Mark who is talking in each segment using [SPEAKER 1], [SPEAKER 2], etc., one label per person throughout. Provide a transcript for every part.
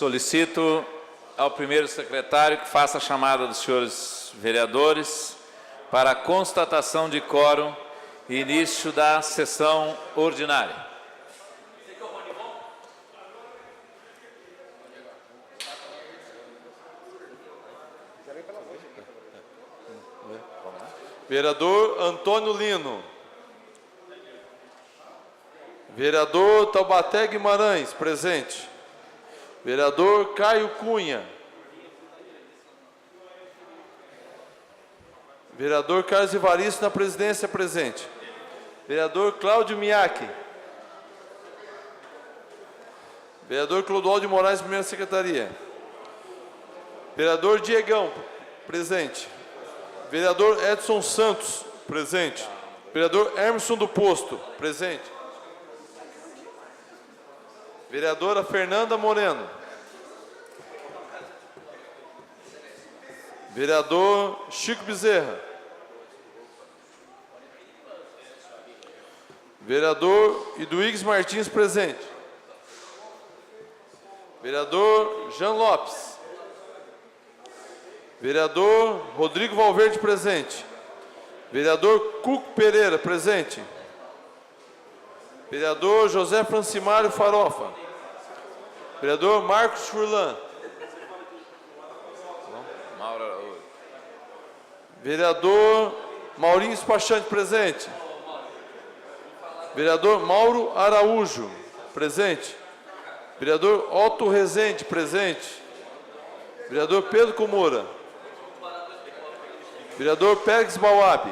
[SPEAKER 1] Solicito ao primeiro secretário que faça a chamada dos senhores vereadores para a constatação de quórum e início da sessão ordinária.
[SPEAKER 2] Vereador Antônio Lino. Vereador Taubaté Guimarães, presente. Vereador Caio Cunha. Vereador Carlos Evaristo na presidência, presente. Vereador Cláudio Miaki. Vereador Clodoaldo de Moraes, primeira secretaria. Vereador Diegão, presente. Vereador Edson Santos, presente. Vereador Emerson do Posto, presente. Vereadora Fernanda Moreno. Vereador Chico Bezerra. Vereador Iduígues Martins, presente. Vereador Jean Lopes. Vereador Rodrigo Valverde, presente. Vereador Cuco Pereira, presente. Vereador José Francimário Farofa. Vereador Marcos Furlan. Vereador Maurinho Spachante, presente. Vereador Mauro Araújo, presente. Vereador Otto Rezende, presente. Vereador Pedro Comura. Vereador Pérez Bauab.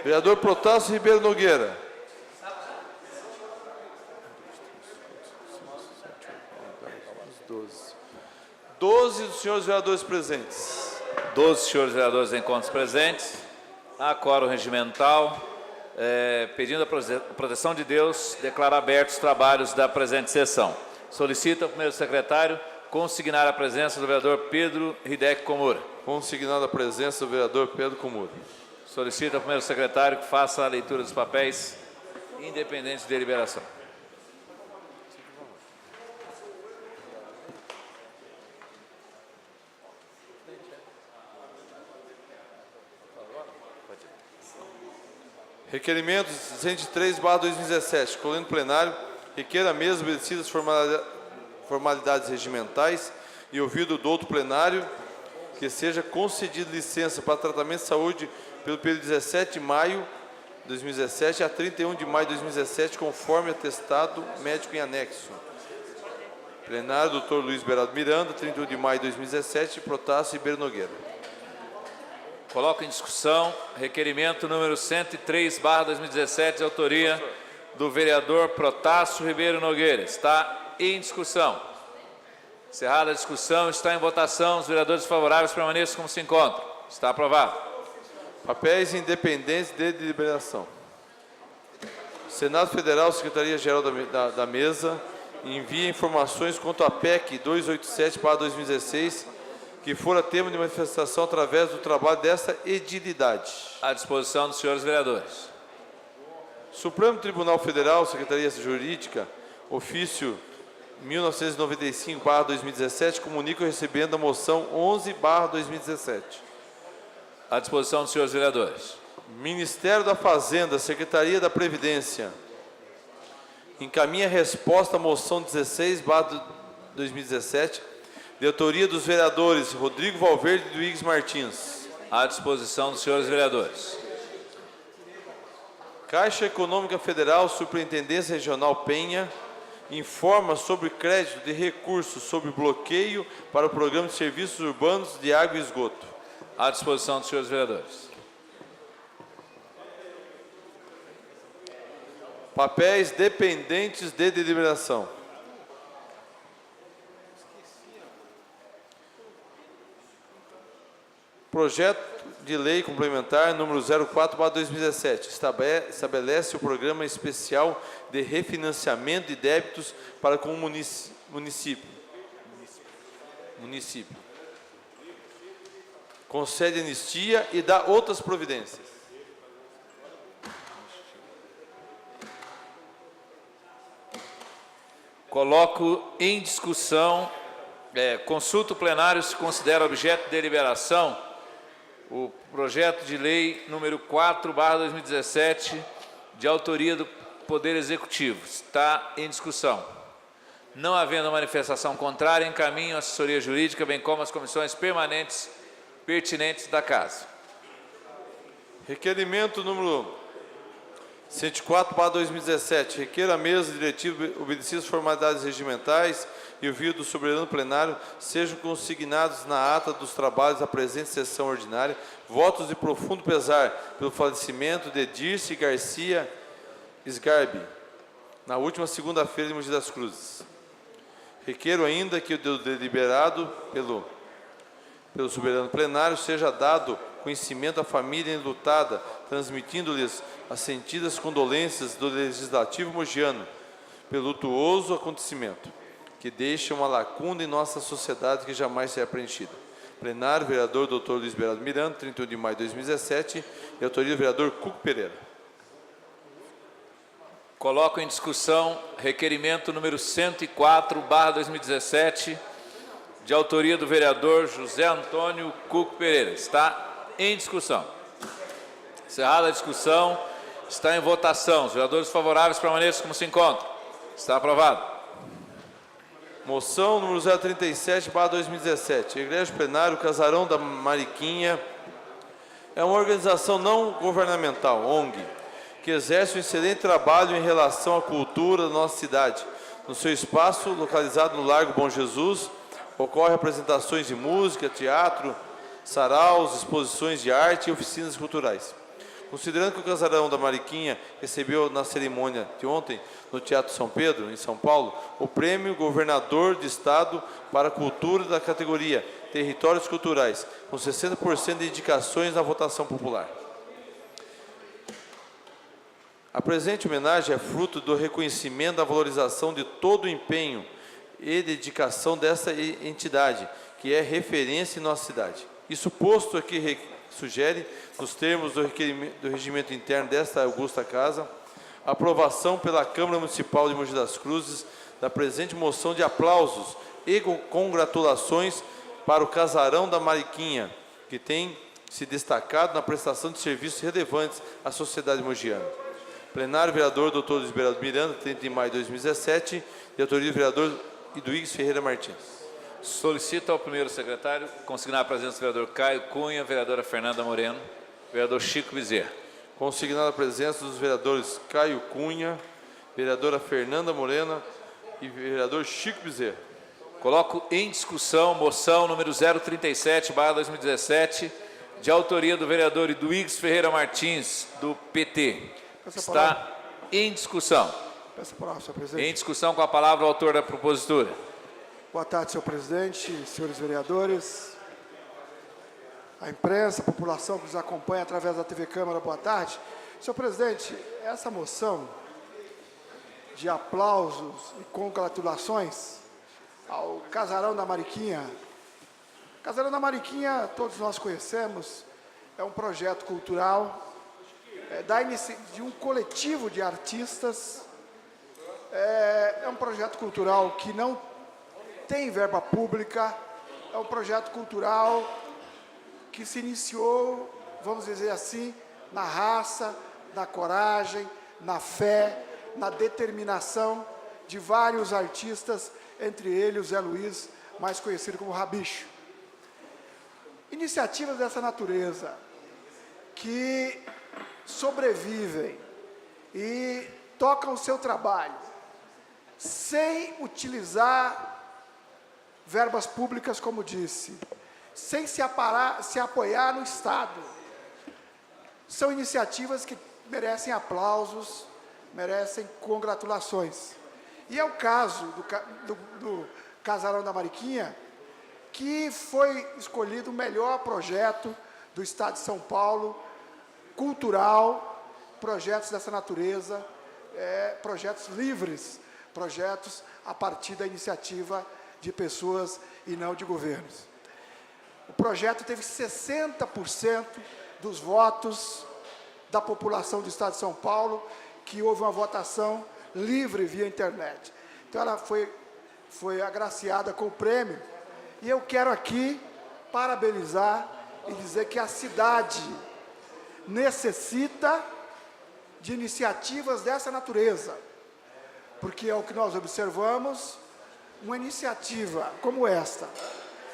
[SPEAKER 2] Vereador Protásio Ribeiro Nogueira. Doze dos senhores vereadores presentes.
[SPEAKER 1] 12 senhores vereadores em contas presentes. Há quórum regimental. Pedindo a proteção de Deus, declaro abertos os trabalhos da presente sessão. Solicito ao primeiro secretário consignar a presença do vereador Pedro Hideki Komura.
[SPEAKER 2] Consignada a presença do vereador Pedro Komura.
[SPEAKER 1] Solicito ao primeiro secretário que faça a leitura dos papéis independentes de deliberação.
[SPEAKER 2] Requerimento 103/2017, colhendo plenário, requer a mesa obedecidas formalidades regimentais e ouvido do outro plenário que seja concedida licença para tratamento de saúde pelo período de 17 de maio de 2017 a 31 de maio de 2017, conforme atestado médico em anexo. Plenário, Dr. Luiz Beraldo Miranda, 31 de maio de 2017, Protásio Ribeiro Nogueira.
[SPEAKER 1] Coloco em discussão requerimento número 103/2017, de autoria do vereador Protásio Ribeiro Nogueira. Está em discussão. Encerrada a discussão, está em votação. Os vereadores favoráveis permaneçam como se encontram. Está aprovado.
[SPEAKER 2] Papéis independentes de deliberação. Senado Federal, Secretaria-Geral da Mesa, envia informações quanto à PEC 287/2016, que fora tema de manifestação através do trabalho desta edilidade.
[SPEAKER 1] À disposição dos senhores vereadores.
[SPEAKER 2] Supremo Tribunal Federal, Secretaria Jurídica, ofício 1995/2017, comunica recebendo a moção 11/2017.
[SPEAKER 1] À disposição dos senhores vereadores.
[SPEAKER 2] Ministério da Fazenda, Secretaria da Previdência, encaminha resposta à moção 16/2017, de autoria dos vereadores Rodrigo Valverde e Iduígues Martins.
[SPEAKER 1] À disposição dos senhores vereadores.
[SPEAKER 2] Caixa Econômica Federal, Superintendência Regional Penha, informa sobre crédito de recursos sobre bloqueio para o Programa de Serviços Urbanos de Água e Esgoto.
[SPEAKER 1] À disposição dos senhores vereadores.
[SPEAKER 2] Papéis dependentes de deliberação. Projeto de Lei Complementar número 04/2017 estabelece o Programa Especial de Refinanciamento de Débitos para com o município. Concede anistia e dá outras providências.
[SPEAKER 1] Coloco em discussão, consulta o plenário se considera objeto de deliberação o projeto de lei número 4/2017, de autoria do Poder Executivo. Está em discussão. Não havendo manifestação contrária, encaminho a assessoria jurídica, bem como as comissões permanentes pertinentes da Casa.
[SPEAKER 2] Requerimento número 104/2017. Requer a mesa diretiva, obedecidas as formalidades regimentais e o vídeo do soberano plenário, sejam consignados na ata dos trabalhos da presente sessão ordinária votos de profundo pesar pelo falecimento de Dirce Garcia Sgarbi, na última segunda-feira de Mogi das Cruzes. Requero ainda que o deliberado pelo soberano plenário seja dado conhecimento à família enlutada, transmitindo-lhes as sentidas condolências do Legislativo mogiano pelo lutuoso acontecimento, que deixa uma lacuna em nossa sociedade que jamais será preenchida. Plenário, vereador Dr. Luiz Beraldo Miranda, 31 de maio de 2017, e autoria do vereador Cuco Pereira.
[SPEAKER 1] Coloco em discussão requerimento número 104/2017, de autoria do vereador José Antônio Cuco Pereira. Está em discussão. Encerrada a discussão, está em votação. Os vereadores favoráveis permaneçam como se encontram. Está aprovado.
[SPEAKER 2] Moção número 037/2017. Igreja Plenário Casarão da Mariquinha é uma organização não governamental, ONG, que exerce um excelente trabalho em relação à cultura da nossa cidade. No seu espaço, localizado no Largo Bom Jesus, ocorrem apresentações de música, teatro, saraus, exposições de arte e oficinas culturais. Considerando que o Casarão da Mariquinha recebeu na cerimônia de ontem, no Teatro São Pedro, em São Paulo, o Prêmio Governador de Estado para a Cultura da categoria Territórios Culturais, com 60% de indicações na votação popular. A presente homenagem é fruto do reconhecimento da valorização de todo o empenho e dedicação dessa entidade, que é referência em nossa cidade. Isso posto aqui sugere, nos termos do regimento interno desta augusta Casa, a aprovação pela Câmara Municipal de Mogi das Cruzes da presente moção de aplausos e congratulações para o Casarão da Mariquinha, que tem se destacado na prestação de serviços relevantes à sociedade mogiana. Plenário, vereador Dr. Luiz Beraldo Miranda, 30 de maio de 2017, de autoria do vereador Iduígues Ferreira Martins.
[SPEAKER 1] Solicito ao primeiro secretário consignar a presença do vereador Caio Cunha, vereadora Fernanda Moreno, vereador Chico Bezerra.
[SPEAKER 2] Consignada a presença dos vereadores Caio Cunha, vereadora Fernanda Morena e vereador Chico Bezerra.
[SPEAKER 1] Coloco em discussão moção número 037/2017, de autoria do vereador Iduígues Ferreira Martins, do PT. Está em discussão.
[SPEAKER 3] Peço a palavra, senhor presidente.
[SPEAKER 1] Em discussão, com a palavra o autor da propositura.
[SPEAKER 3] Boa tarde, senhor presidente, senhores vereadores, a imprensa, a população que nos acompanha através da TV Câmara, boa tarde. Senhor presidente, essa moção de aplausos e congratulações ao Casarão da Mariquinha. Casarão da Mariquinha, todos nós conhecemos, é um projeto cultural de um coletivo de artistas. É um projeto cultural que não tem verba pública, é um projeto cultural que se iniciou, vamos dizer assim, na raça, na coragem, na fé, na determinação de vários artistas, entre eles o Zé Luiz, mais conhecido como Rabicho. Iniciativas dessa natureza que sobrevivem e tocam o seu trabalho sem utilizar verbas públicas, como disse, sem se apoiar no Estado. São iniciativas que merecem aplausos, merecem congratulações. E é o caso do Casarão da Mariquinha, que foi escolhido o melhor projeto do Estado de São Paulo, cultural, projetos dessa natureza, projetos livres, projetos a partir da iniciativa de pessoas e não de governos. O projeto teve 60% dos votos da população do Estado de São Paulo, que houve uma votação livre via internet. Então ela foi agraciada com o prêmio. E eu quero aqui parabenizar e dizer que a cidade necessita de iniciativas dessa natureza. Porque é o que nós observamos, uma iniciativa como esta,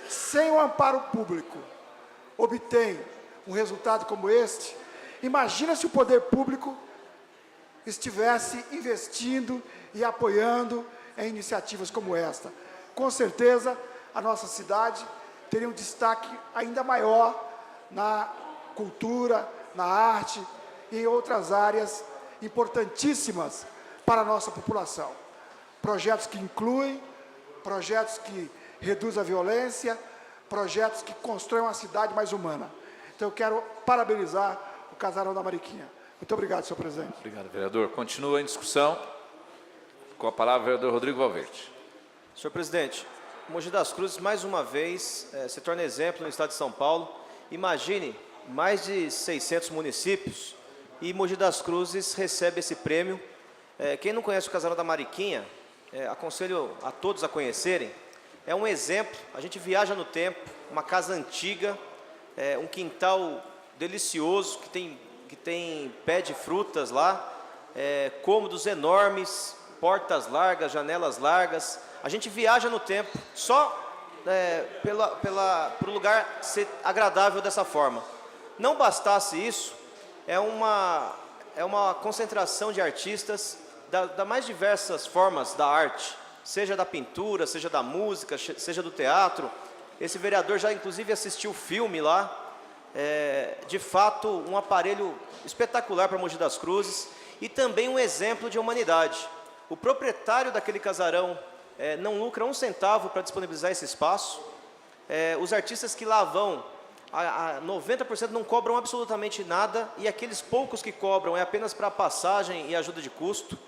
[SPEAKER 3] sem o amparo público, obtém um resultado como este. Imagina se o poder público estivesse investindo e apoiando em iniciativas como esta. Com certeza, a nossa cidade teria um destaque ainda maior na cultura, na arte e em outras áreas importantíssimas para a nossa população. Projetos que incluem, projetos que reduzem a violência, projetos que constroem uma cidade mais humana. Então, eu quero parabenizar o Casarão da Mariquinha. Muito obrigado, senhor presidente.
[SPEAKER 1] Obrigado, vereador. Continua em discussão. Com a palavra, o vereador Rodrigo Valverde.
[SPEAKER 4] Senhor presidente, Mogi das Cruzes, mais uma vez, se torna exemplo no estado de São Paulo. Imagine, mais de 600 municípios e Mogi das Cruzes recebe esse prêmio. Quem não conhece o Casarão da Mariquinha, aconselho a todos a conhecerem. É um exemplo, a gente viaja no tempo, uma casa antiga, um quintal delicioso, que tem pé de frutas lá, cômodos enormes, portas largas, janelas largas. A gente viaja no tempo só para o lugar ser agradável dessa forma. Não bastasse isso, é uma concentração de artistas das mais diversas formas da arte, seja da pintura, seja da música, seja do teatro. Esse vereador já inclusive assistiu o filme lá. De fato, um aparelho espetacular para Mogi das Cruzes e também um exemplo de humanidade. O proprietário daquele casarão não lucra um centavo para disponibilizar esse espaço. Os artistas que lá vão, 90% não cobram absolutamente nada, e aqueles poucos que cobram é apenas para passagem e ajuda de custo.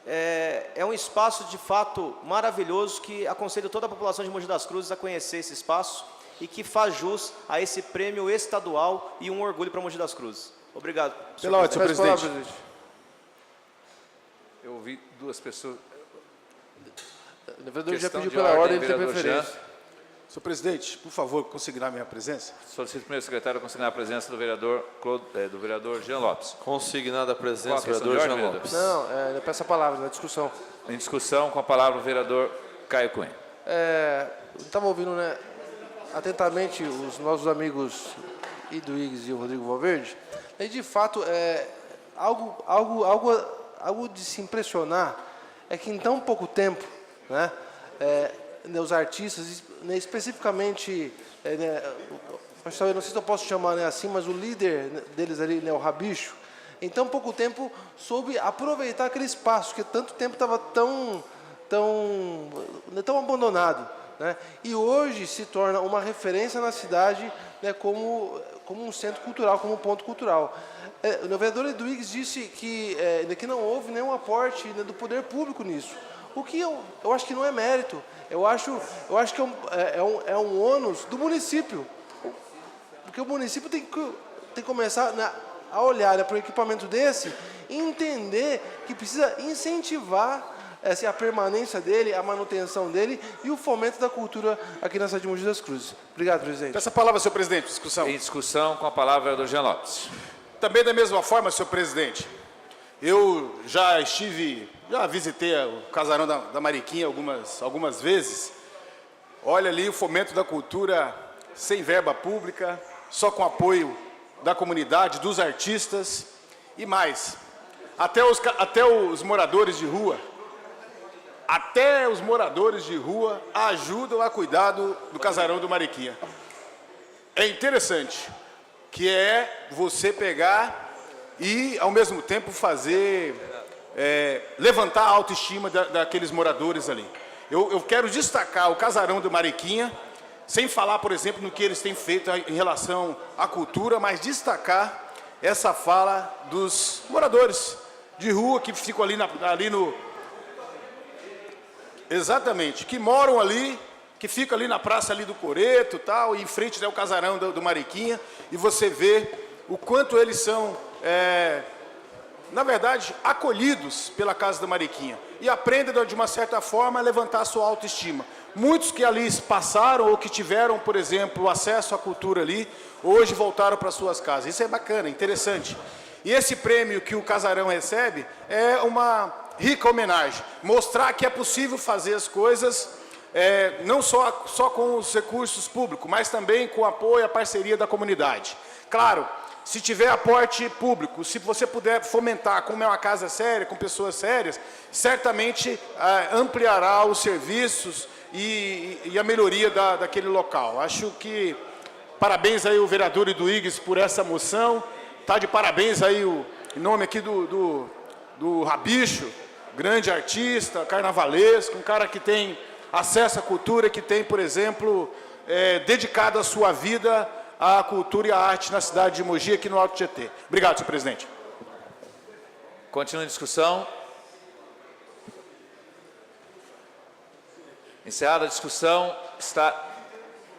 [SPEAKER 4] É um espaço de fato maravilhoso, que aconselho toda a população de Mogi das Cruzes a conhecer esse espaço e que faz jus a esse prêmio estadual e um orgulho para Mogi das Cruzes. Obrigado.
[SPEAKER 5] Pela ordem, senhor presidente.
[SPEAKER 1] Eu ouvi duas pessoas.
[SPEAKER 5] O vereador já
[SPEAKER 1] Questão
[SPEAKER 5] pediu
[SPEAKER 1] de
[SPEAKER 5] pela ordem, ele tem
[SPEAKER 1] vereador
[SPEAKER 5] preferência.
[SPEAKER 1] Jean.
[SPEAKER 6] Senhor presidente, por favor, consignar minha presença.
[SPEAKER 1] Solicito primeiro secretário consignar a presença do vereador Jean Lopes.
[SPEAKER 2] Consignada a
[SPEAKER 1] Qual a
[SPEAKER 2] presença,
[SPEAKER 1] questão de
[SPEAKER 2] vereador
[SPEAKER 1] ordem,
[SPEAKER 2] Jean
[SPEAKER 1] vereador?
[SPEAKER 2] Lopes.
[SPEAKER 5] Não, eu peço a palavra na discussão.
[SPEAKER 1] Em discussão, com a palavra o vereador Caio Cunha.
[SPEAKER 5] Eu estava ouvindo, né, atentamente os nossos amigos Ido Igues e o Rodrigo Valverde, e de fato, algo de se impressionar é que em tão pouco tempo, né, os artistas, né, especificamente, não sei se eu posso chamar, né, assim, mas o líder deles ali, né, o Rabicho, em tão pouco tempo soube aproveitar aquele espaço que tanto tempo estava tão abandonado, né, e hoje se torna uma referência na cidade, né, como um centro cultural, como um ponto cultural. O vereador Eduígues disse que não houve nenhum aporte, né, do poder público nisso. O que eu acho que não é mérito. Eu acho que é um ônus do município. Porque o município tem que começar, né, a olhar, né, para um equipamento desse e entender que precisa incentivar a permanência dele, a manutenção dele e o fomento da cultura aqui na cidade de Mogi das Cruzes. Obrigado, presidente.
[SPEAKER 6] Peço a palavra, senhor presidente. Discussão.
[SPEAKER 1] Em discussão, com a palavra o vereador Jean Lopes.
[SPEAKER 6] Também da mesma forma, senhor presidente, eu já visitei o Casarão da Mariquinha algumas vezes. Olha ali o fomento da cultura sem verba pública, só com apoio da comunidade, dos artistas e mais. Até os moradores de rua, ajudam a cuidar do Casarão do Mariquinha. É interessante que você pegar e, ao mesmo tempo, levantar a autoestima daqueles moradores ali. Eu quero destacar o Casarão do Mariquinha, sem falar, por exemplo, no que eles têm feito em relação à cultura, mas destacar essa fala dos moradores de rua que ficam ali no... Exatamente, que moram ali, que ficam ali na praça ali do Coreto, tal, e em frente ao Casarão do Mariquinha, e você vê o quanto eles são na verdade, acolhidos pela Casa da Mariquinha e aprendem, de uma certa forma, a levantar a sua autoestima. Muitos que ali passaram ou que tiveram, por exemplo, acesso à cultura ali, hoje voltaram para suas casas. Isso é bacana, interessante. E esse prêmio que o Casarão recebe é uma rica homenagem. Mostrar que é possível fazer as coisas não só com os recursos públicos, mas também com o apoio e a parceria da comunidade. Claro, se tiver aporte público, se você puder fomentar, como é uma casa séria, com pessoas sérias, certamente ampliará os serviços e a melhoria daquele local. Acho que parabéns aí o vereador Eduígues por essa moção. Está de parabéns aí em nome aqui do Rabicho, grande artista, carnavalesco, um cara que tem acesso à cultura, que tem, por exemplo, dedicado a sua vida à cultura e à arte na cidade de Mogi, aqui no Alto Tietê. Obrigado, senhor presidente.
[SPEAKER 1] Continua a discussão. Encerrada a discussão, está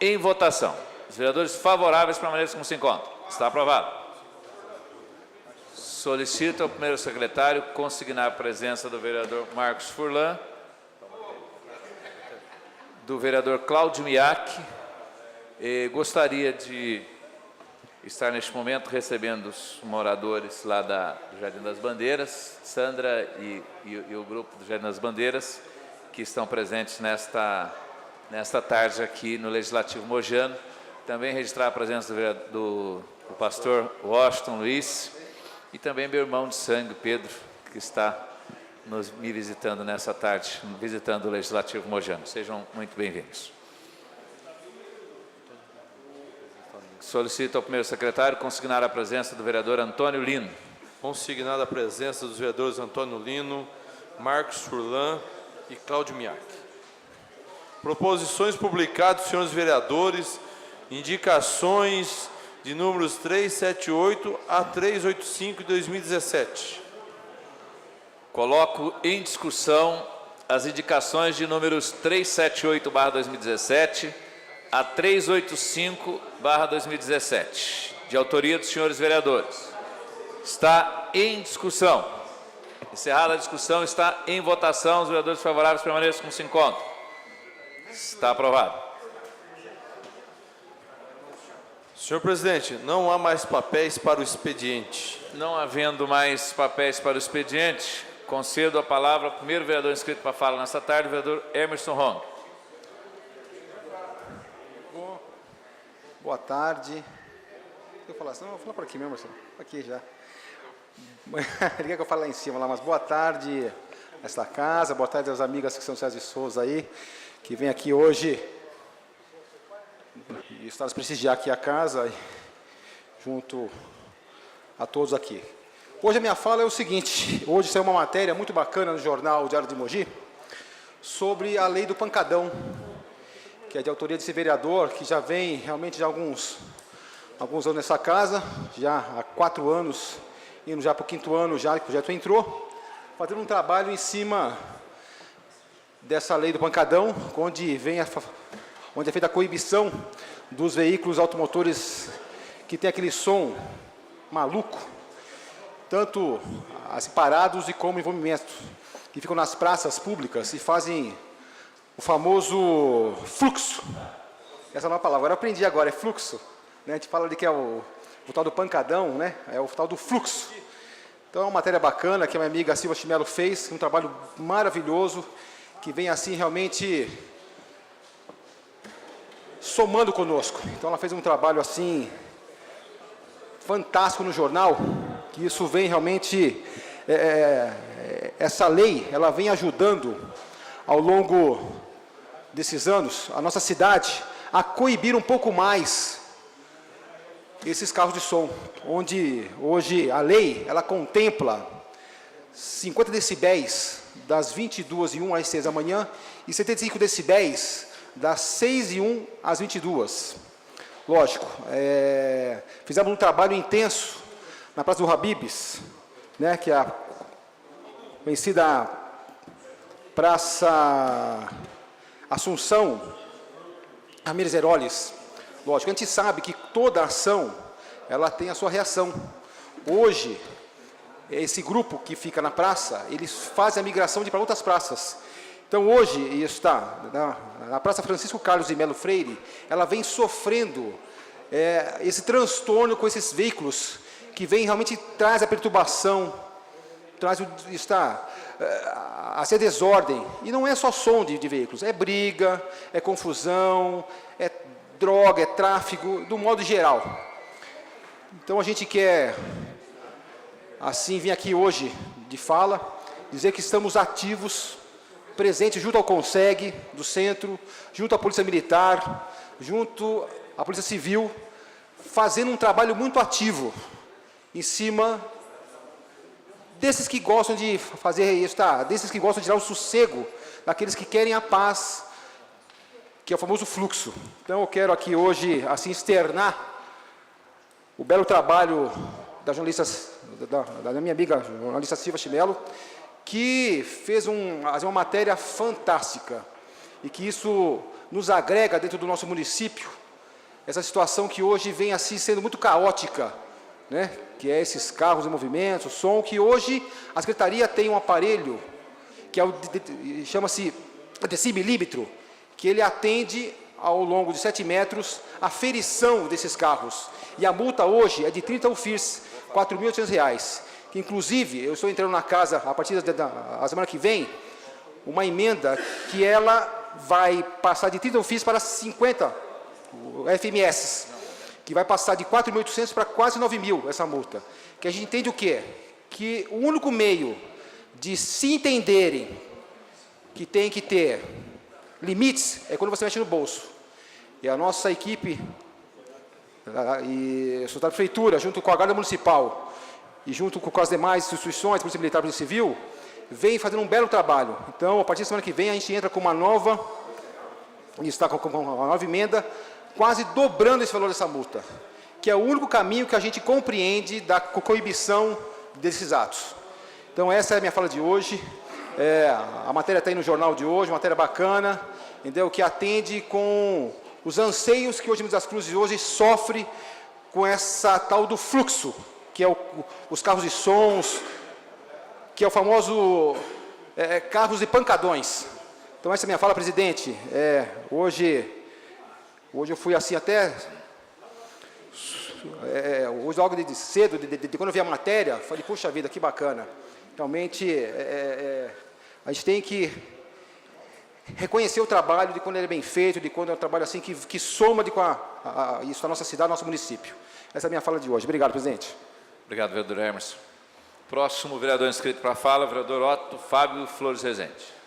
[SPEAKER 1] em votação. Os vereadores favoráveis permaneçam como se encontram. Está aprovado. Solicito ao primeiro secretário consignar a presença do vereador Marcos Furlan, do vereador Cláudio Miak. Gostaria de estar neste momento recebendo os moradores lá do Jardim das Bandeiras, Sandra e o grupo do Jardim das Bandeiras, que estão presentes nesta tarde aqui no Legislativo Mogiano. Também registrar a presença do pastor Washington Luiz e também meu irmão de sangue, Pedro, que está me visitando nessa tarde, visitando o Legislativo Mogiano. Sejam muito bem-vindos. Solicito ao primeiro secretário consignar a presença do vereador Antônio Lino.
[SPEAKER 2] Consignada a presença dos vereadores Antônio Lino, Marcos Furlan e Cláudio Miak. Proposições publicadas, senhores vereadores, indicações de números 378 a 385 de 2017.
[SPEAKER 1] Coloco em discussão as indicações de números 378/2017 a 385/2017, de autoria dos senhores vereadores. Está em discussão. Encerrada a discussão, está em votação. Os vereadores favoráveis permaneçam como se encontram. Está aprovado.
[SPEAKER 2] Senhor presidente, não há mais papéis para o expediente.
[SPEAKER 1] Não havendo mais papéis para o expediente, concedo a palavra ao primeiro vereador inscrito para fala nesta tarde, o vereador Emerson Rong.
[SPEAKER 7] Boa tarde. Eu falar assim, não, vou falar por aqui mesmo, Marcelo. Aqui já. Ele quer que eu fale lá em cima, lá, mas boa tarde a esta casa, boa tarde às amigas que são César de Souza aí, que vem aqui hoje e está nos prestigiar aqui a casa, junto a todos aqui. Hoje a minha fala é o seguinte, hoje saiu uma matéria muito bacana no jornal Diário de Mogi, sobre a lei do pancadão, que é de autoria desse vereador, que já vem realmente de alguns anos nessa casa, já há 4 anos, indo já para o 5º ano já que o projeto entrou, fazendo um trabalho em cima dessa lei do pancadão, onde é feita a coibição dos veículos automotores que tem aquele som maluco, tanto assim, parados e como em movimento, que ficam nas praças públicas e fazem o famoso fluxo. Essa não é a palavra, agora eu aprendi agora, é fluxo. Né? A gente fala ali que é o tal do pancadão, né? É o tal do fluxo. Então é uma matéria bacana que a minha amiga Silva Chimelo fez, um trabalho maravilhoso, que vem assim realmente somando conosco. Então ela fez um trabalho assim fantástico no jornal, que isso vem realmente, essa lei, ela vem ajudando ao longo desses anos, a nossa cidade, a coibir um pouco mais esses carros de som, onde hoje a lei, ela contempla 50 decibéis das 22h01 às 6 da manhã e 75 decibéis das 6h01 às 22h. Lógico, fizemos um trabalho intenso na Praça do Habib's, né, que é a conhecida Praça Assunção Ramírez Heroles. Lógico, a gente sabe que toda ação, ela tem a sua reação. Hoje, esse grupo que fica na praça, eles fazem a migração para outras praças. Então, hoje, está na Praça Francisco Carlos de Melo Freire, ela vem sofrendo esse transtorno com esses veículos, que vem realmente traz a perturbação, traz a desordem. E não é só som de veículos, é briga, é confusão, é droga, é tráfego, do modo geral. Então, a gente quer, assim, vir aqui hoje de fala, dizer que estamos ativos, presente junto ao CONSEG do centro, junto à Polícia Militar, junto à Polícia Civil, fazendo um trabalho muito ativo em cima desses que gostam de fazer isso, desses que gostam de tirar o sossego, daqueles que querem a paz, que é o famoso fluxo. Então, eu quero aqui hoje, assim, externar o belo trabalho da jornalista, da minha amiga jornalista Silvia Chimelo, que fez uma matéria fantástica e que isso nos agrega dentro do nosso município, essa situação que hoje vem assim sendo muito caótica, né? Que é esses carros em movimento, o som, que hoje a Secretaria tem um aparelho que chama-se decibelímetro, que ele atende ao longo de 7 metros a ferição desses carros. E a multa hoje é de 30 UFIRs, R$ 4.800. Que, inclusive, eu estou entrando na casa, a partir da semana que vem, uma emenda que ela vai passar de 30 UFIRs para 50 FMS, que vai passar de 4.800 para quase 9.000 essa multa. Que a gente entende o quê? Que o único meio de se entenderem que tem que ter limites é quando você mexe no bolso. E a nossa equipe, e a prefeitura, junto com a Guarda Municipal, e junto com as demais instituições, Polícia Militar e Polícia Civil, vem fazendo um belo trabalho. Então, a partir da semana que vem, a gente entra com uma nova, e está com uma nova emenda, quase dobrando esse valor dessa multa, que é o único caminho que a gente compreende da coibição desses atos. Então, essa é a minha fala de hoje. A matéria está aí no jornal de hoje, uma matéria bacana, entendeu? Que atende com os anseios que hoje Mogi das Cruzes hoje sofre com essa tal do fluxo, que é os carros de sons, que é o famoso carros de pancadões. Então, essa é a minha fala, presidente. Hoje eu fui assim até... hoje, logo de cedo, quando eu vi a matéria, falei, puxa vida, que bacana. Realmente, a gente tem que reconhecer o trabalho de quando ele é bem feito, de quando é um trabalho assim que soma isso à nossa cidade, ao nosso município. Essa é a minha fala de hoje. Obrigado, presidente.
[SPEAKER 1] Obrigado, vereador Emerson. Próximo vereador inscrito para a fala, vereador Otto Fábio Flores Rezende.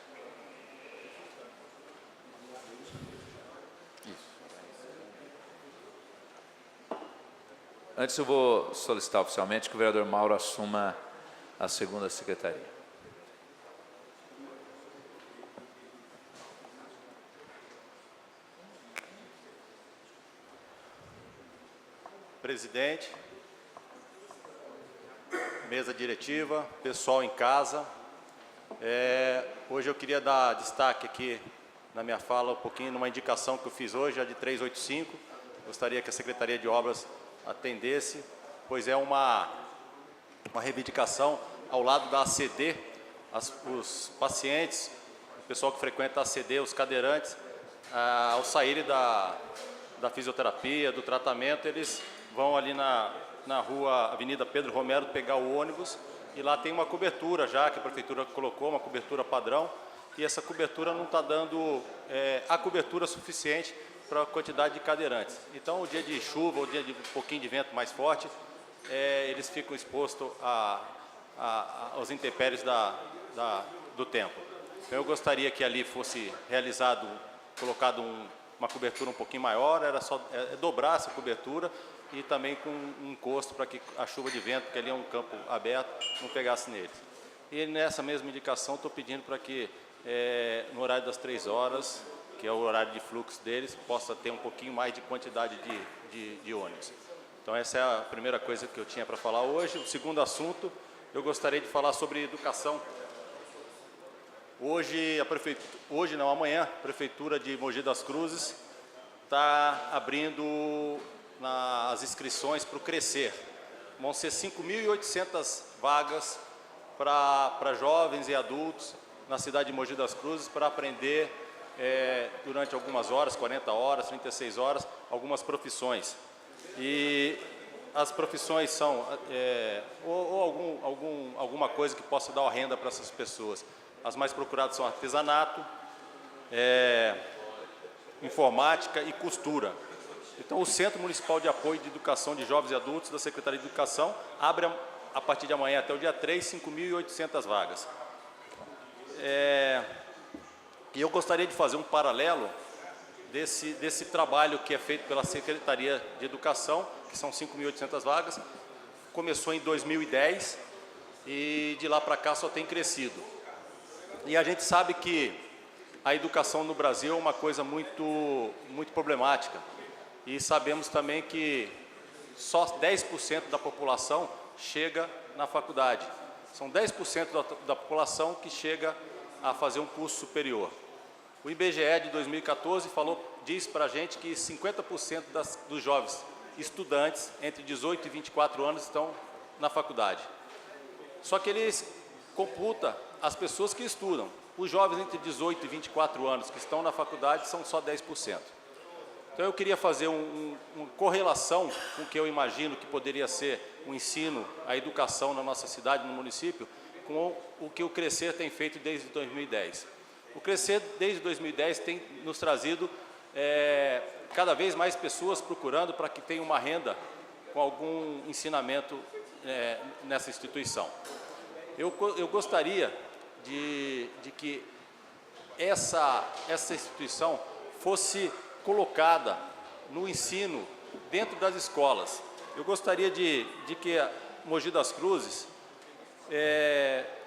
[SPEAKER 1] Antes eu vou solicitar oficialmente que o vereador Mauro assuma a segunda secretaria.
[SPEAKER 8] Presidente, mesa diretiva, pessoal em casa, hoje eu queria dar destaque aqui na minha fala um pouquinho numa indicação que eu fiz hoje, a de 385, gostaria que a Secretaria de Obras atendesse, pois é uma reivindicação ao lado da ACD, os pacientes, o pessoal que frequenta a ACD, os cadeirantes, ao saírem da fisioterapia, do tratamento, eles vão ali na rua Avenida Pedro Romero pegar o ônibus e lá tem uma cobertura já que a prefeitura colocou, uma cobertura padrão, e essa cobertura não está dando a cobertura suficiente para a quantidade de cadeirantes. Então, o dia de chuva, o dia de um pouquinho de vento mais forte, eles ficam expostos aos intempéries do tempo. Então, eu gostaria que ali fosse colocado uma cobertura um pouquinho maior, era só dobrar essa cobertura e também com um encosto para que a chuva de vento, que ali é um campo aberto, não pegasse neles. E nessa mesma indicação, estou pedindo para que no horário das 3 horas, que é o horário de fluxo deles, possa ter um pouquinho mais de quantidade de ônibus. Então, essa é a primeira coisa que eu tinha para falar hoje. O segundo assunto, eu gostaria de falar sobre educação. Amanhã, a Prefeitura de Mogi das Cruzes está abrindo as inscrições para o Crescer. vão ser 5.800 vagas para jovens e adultos na cidade de Mogi das Cruzes para aprender durante algumas horas, 40 horas, 36 horas, algumas profissões. E as profissões são alguma coisa que possa dar uma renda para essas pessoas. As mais procuradas são artesanato, informática e costura. Então, o Centro Municipal de Apoio de Educação de Jovens e Adultos da Secretaria de Educação abre a partir de amanhã até o dia 3, 5.800 vagas. E eu gostaria de fazer um paralelo desse trabalho que é feito pela Secretaria de Educação, que são 5.800 vagas. Começou em 2010 e de lá para cá só tem crescido. E a gente sabe que a educação no Brasil é uma coisa muito problemática. E sabemos também que só 10% da população chega na faculdade. São 10% da população que chega a fazer um curso superior. O IBGE de 2014 diz para a gente que 50% dos jovens estudantes entre 18 e 24 anos estão na faculdade. Só que eles computam as pessoas que estudam. Os jovens entre 18 e 24 anos que estão na faculdade são só 10%. Então eu queria fazer uma correlação com o que eu imagino que poderia ser o ensino, a educação na nossa cidade, no município, com o que o Crescer tem feito desde 2010. O Crescer, desde 2010, tem nos trazido cada vez mais pessoas procurando para que tenham uma renda com algum ensinamento nessa instituição. Eu gostaria de que essa instituição fosse colocada no ensino dentro das escolas. Eu gostaria de que a Mogi das Cruzes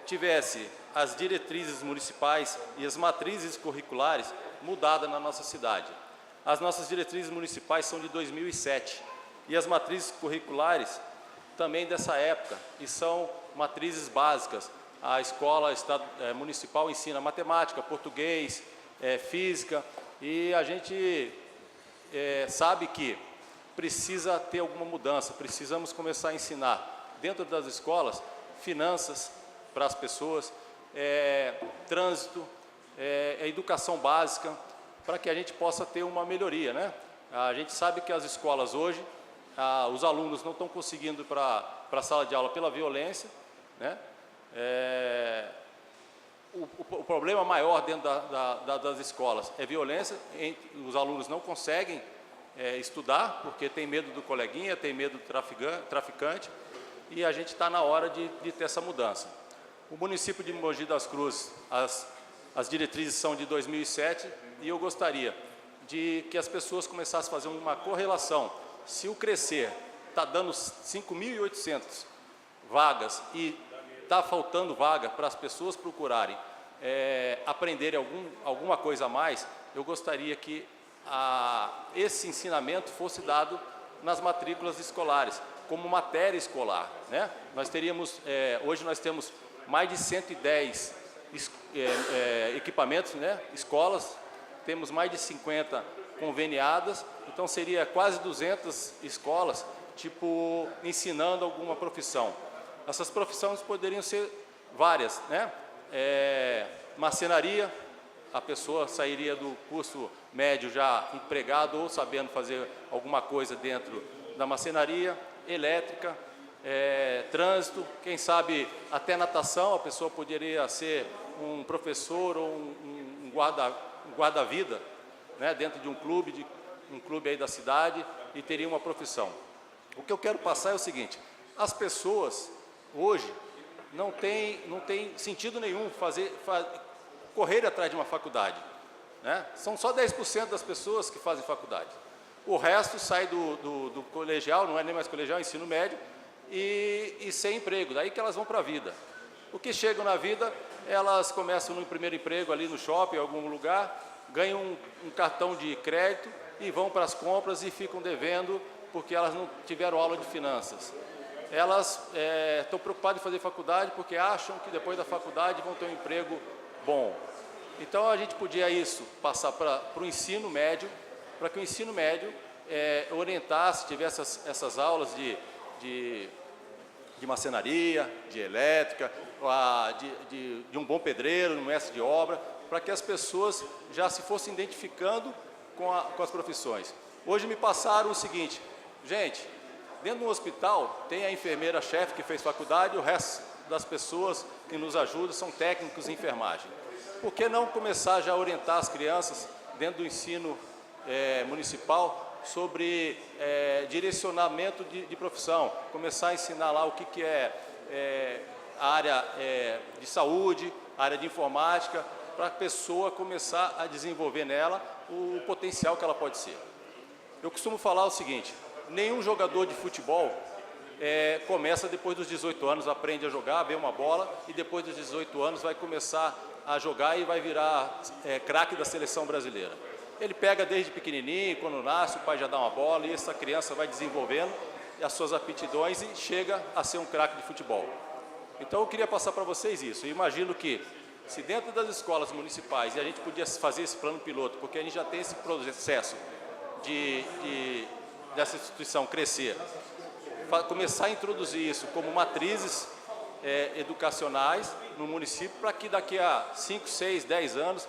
[SPEAKER 8] tivesse as diretrizes municipais e as matrizes curriculares mudadas na nossa cidade. As nossas diretrizes municipais são de 2007 e as matrizes curriculares também dessa época, e são matrizes básicas. A escola municipal ensina matemática, português, física, e a gente sabe que precisa ter alguma mudança. Precisamos começar a ensinar dentro das escolas finanças para as pessoas, trânsito, educação básica, para que a gente possa ter uma melhoria, né? A gente sabe que as escolas hoje, os alunos não estão conseguindo ir para a sala de aula pela violência, né? O problema maior dentro das escolas é violência. Os alunos não conseguem estudar porque tem medo do coleguinha, tem medo do traficante, e a gente está na hora de ter essa mudança. O município de Mogi das Cruzes, as diretrizes são de 2007, e eu gostaria de que as pessoas começassem a fazer uma correlação. Se o Crescer está dando 5.800 vagas e está faltando vaga para as pessoas procurarem aprenderem alguma coisa a mais, eu gostaria que esse ensinamento fosse dado nas matrículas escolares, como matéria escolar, né? Hoje nós temos mais de 110 equipamentos, né? Escolas, temos mais de 50 conveniadas, então seria quase 200 escolas, ensinando alguma profissão. Essas profissões poderiam ser várias, né? Marcenaria, a pessoa sairia do curso médio já empregado ou sabendo fazer alguma coisa dentro da marcenaria. Elétrica, trânsito, quem sabe até natação, a pessoa poderia ser um professor ou um guarda-vida, né, dentro de um clube aí da cidade, e teria uma profissão. O que eu quero passar é o seguinte: as pessoas hoje não tem sentido nenhum correr atrás de uma faculdade, né? São só 10% das pessoas que fazem faculdade. O resto sai do colegial, não é nem mais colegial, ensino médio, e sem emprego, daí que elas vão para a vida. O que chegam na vida, elas começam no primeiro emprego ali no shopping, em algum lugar, ganham um cartão de crédito e vão para as compras e ficam devendo porque elas não tiveram aula de finanças. Elas estão preocupadas em fazer faculdade porque acham que depois da faculdade vão ter um emprego bom. Então a gente podia passar para o ensino médio, para que o ensino médio orientasse, tivesse essas aulas de de marcenaria, de elétrica, de um bom pedreiro, um mestre de obra, para que as pessoas já se fossem identificando com as profissões. Hoje me passaram o seguinte: gente, dentro do hospital tem a enfermeira-chefe que fez faculdade, e o resto das pessoas que nos ajudam são técnicos em enfermagem. Por que não começar já a orientar as crianças dentro do ensino municipal sobre direcionamento de profissão? Começar a ensinar lá o que é a área de saúde, a área de informática, para a pessoa começar a desenvolver nela o potencial que ela pode ser. Eu costumo falar o seguinte: nenhum jogador de futebol começa depois dos 18 anos, aprende a jogar, vê uma bola e depois dos 18 anos vai começar a jogar e vai virar craque da seleção brasileira. Ele pega desde pequenininho, quando nasce, o pai já dá uma bola e essa criança vai desenvolvendo as suas aptidões e chega a ser um craque de futebol. Então eu queria passar para vocês isso. Eu imagino que se dentro das escolas municipais, e a gente podia fazer esse plano piloto, porque a gente já tem esse processo dessa instituição crescer, começar a introduzir isso como matrizes educacionais no município, para que daqui a 5, 6, 10 anos,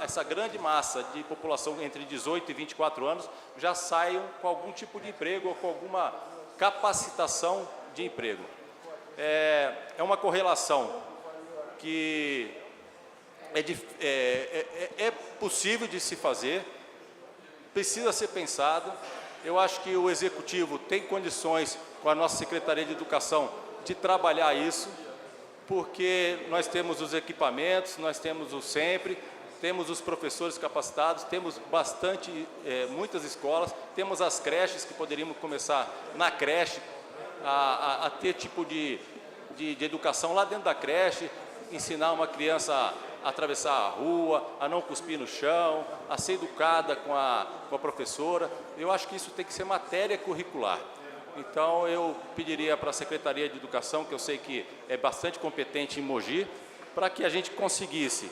[SPEAKER 8] essa grande massa de população entre 18 e 24 anos já saiam com algum tipo de emprego ou com alguma capacitação de emprego. É uma correlação que é possível de se fazer, precisa ser pensado. Eu acho que o Executivo tem condições, com a nossa Secretaria de Educação, de trabalhar isso, porque nós temos os equipamentos, nós temos o SEMPRE, temos os professores capacitados, temos muitas escolas, temos as creches que poderíamos começar na creche a ter tipo de educação lá dentro da creche, ensinar uma criança a atravessar a rua, a não cuspir no chão, a ser educada com a professora. Eu acho que isso tem que ser matéria curricular. Então, eu pediria para a Secretaria de Educação, que eu sei que é bastante competente em Mogi, para que a gente conseguisse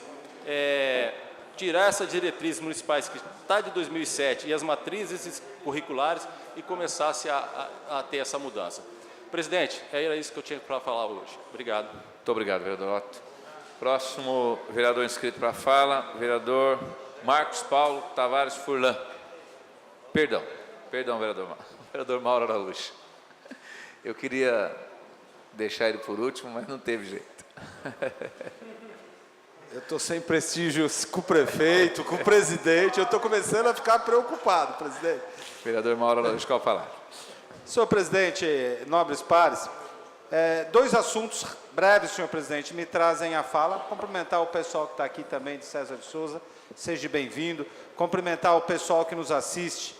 [SPEAKER 8] tirar essas diretrizes municipais que está de 2007 e as matrizes curriculares e começasse a ter essa mudança. Presidente, era isso que eu tinha para falar hoje. Obrigado.
[SPEAKER 1] Muito obrigado, vereador Otto. Próximo vereador inscrito para a fala, vereador Marcos Paulo Tavares Furlan. Perdão, vereador Mauro Araújo. Eu queria deixar ele por último, mas não teve jeito.
[SPEAKER 9] Eu estou sem prestígio com o prefeito, com o presidente, eu estou começando a ficar preocupado, presidente.
[SPEAKER 1] Vereador Mauro Araújo, qual falar?
[SPEAKER 9] Senhor presidente, nobres pares, dois assuntos breves, senhor presidente, me trazem a fala. Cumprimentar o pessoal que está aqui também, de César de Souza, seja bem-vindo. Cumprimentar o pessoal que nos assiste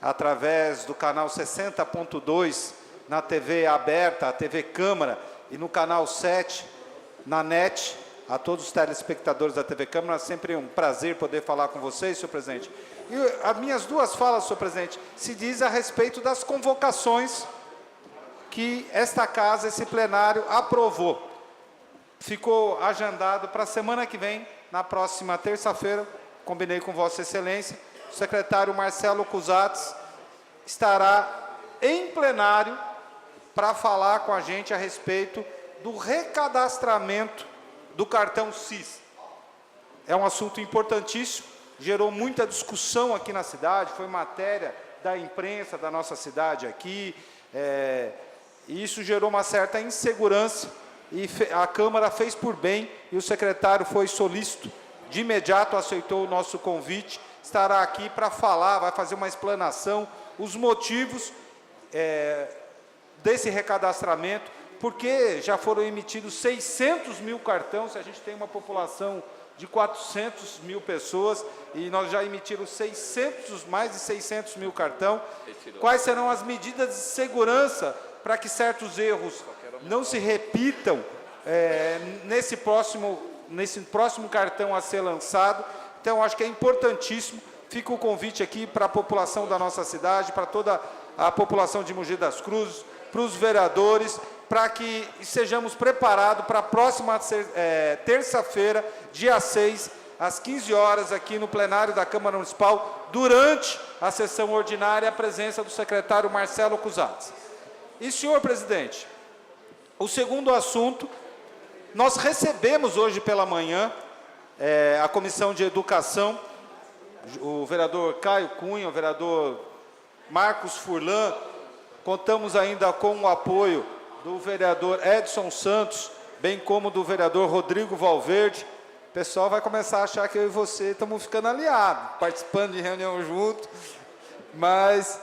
[SPEAKER 9] através do canal 60.2, na TV aberta, a TV Câmara, e no canal 7, na NET. A todos os telespectadores da TV Câmara, sempre um prazer poder falar com vocês, senhor presidente. E as minhas duas falas, senhor presidente, se diz a respeito das convocações que esta casa, esse plenário, aprovou. Ficou agendado para a semana que vem, na próxima terça-feira, combinei com Vossa Excelência, o secretário Marcelo Cusatz estará em plenário para falar com a gente a respeito do recadastramento do cartão SIS. É um assunto importantíssimo, gerou muita discussão aqui na cidade, foi matéria da imprensa da nossa cidade aqui, e isso gerou uma certa insegurança, e a Câmara fez por bem, e o secretário foi solícito, de imediato aceitou o nosso convite, estará aqui para falar, vai fazer uma explanação, os motivos desse recadastramento, porque já foram emitidos 600 mil cartões, a gente tem uma população de 400 mil pessoas, e nós já emitimos mais de 600 mil cartões. Quais serão as medidas de segurança para que certos erros não se repitam nesse próximo cartão a ser lançado? Então, acho que é importantíssimo. Fica o convite aqui para a população da nossa cidade, para toda a população de Mogi das Cruzes, para os vereadores, para que sejamos preparados para a próxima terça-feira, dia 6, às 15 horas, aqui no plenário da Câmara Municipal, durante a sessão ordinária, a presença do secretário Marcelo Cusatz. E, senhor presidente, O segundo assunto, nós recebemos hoje pela manhã a Comissão de Educação, o vereador Caio Cunha, o vereador Marcos Furlan, contamos ainda com o apoio do vereador Edson Santos, bem como do vereador Rodrigo Valverde. O pessoal vai começar a achar que eu e você estamos ficando aliados, participando de reunião junto, mas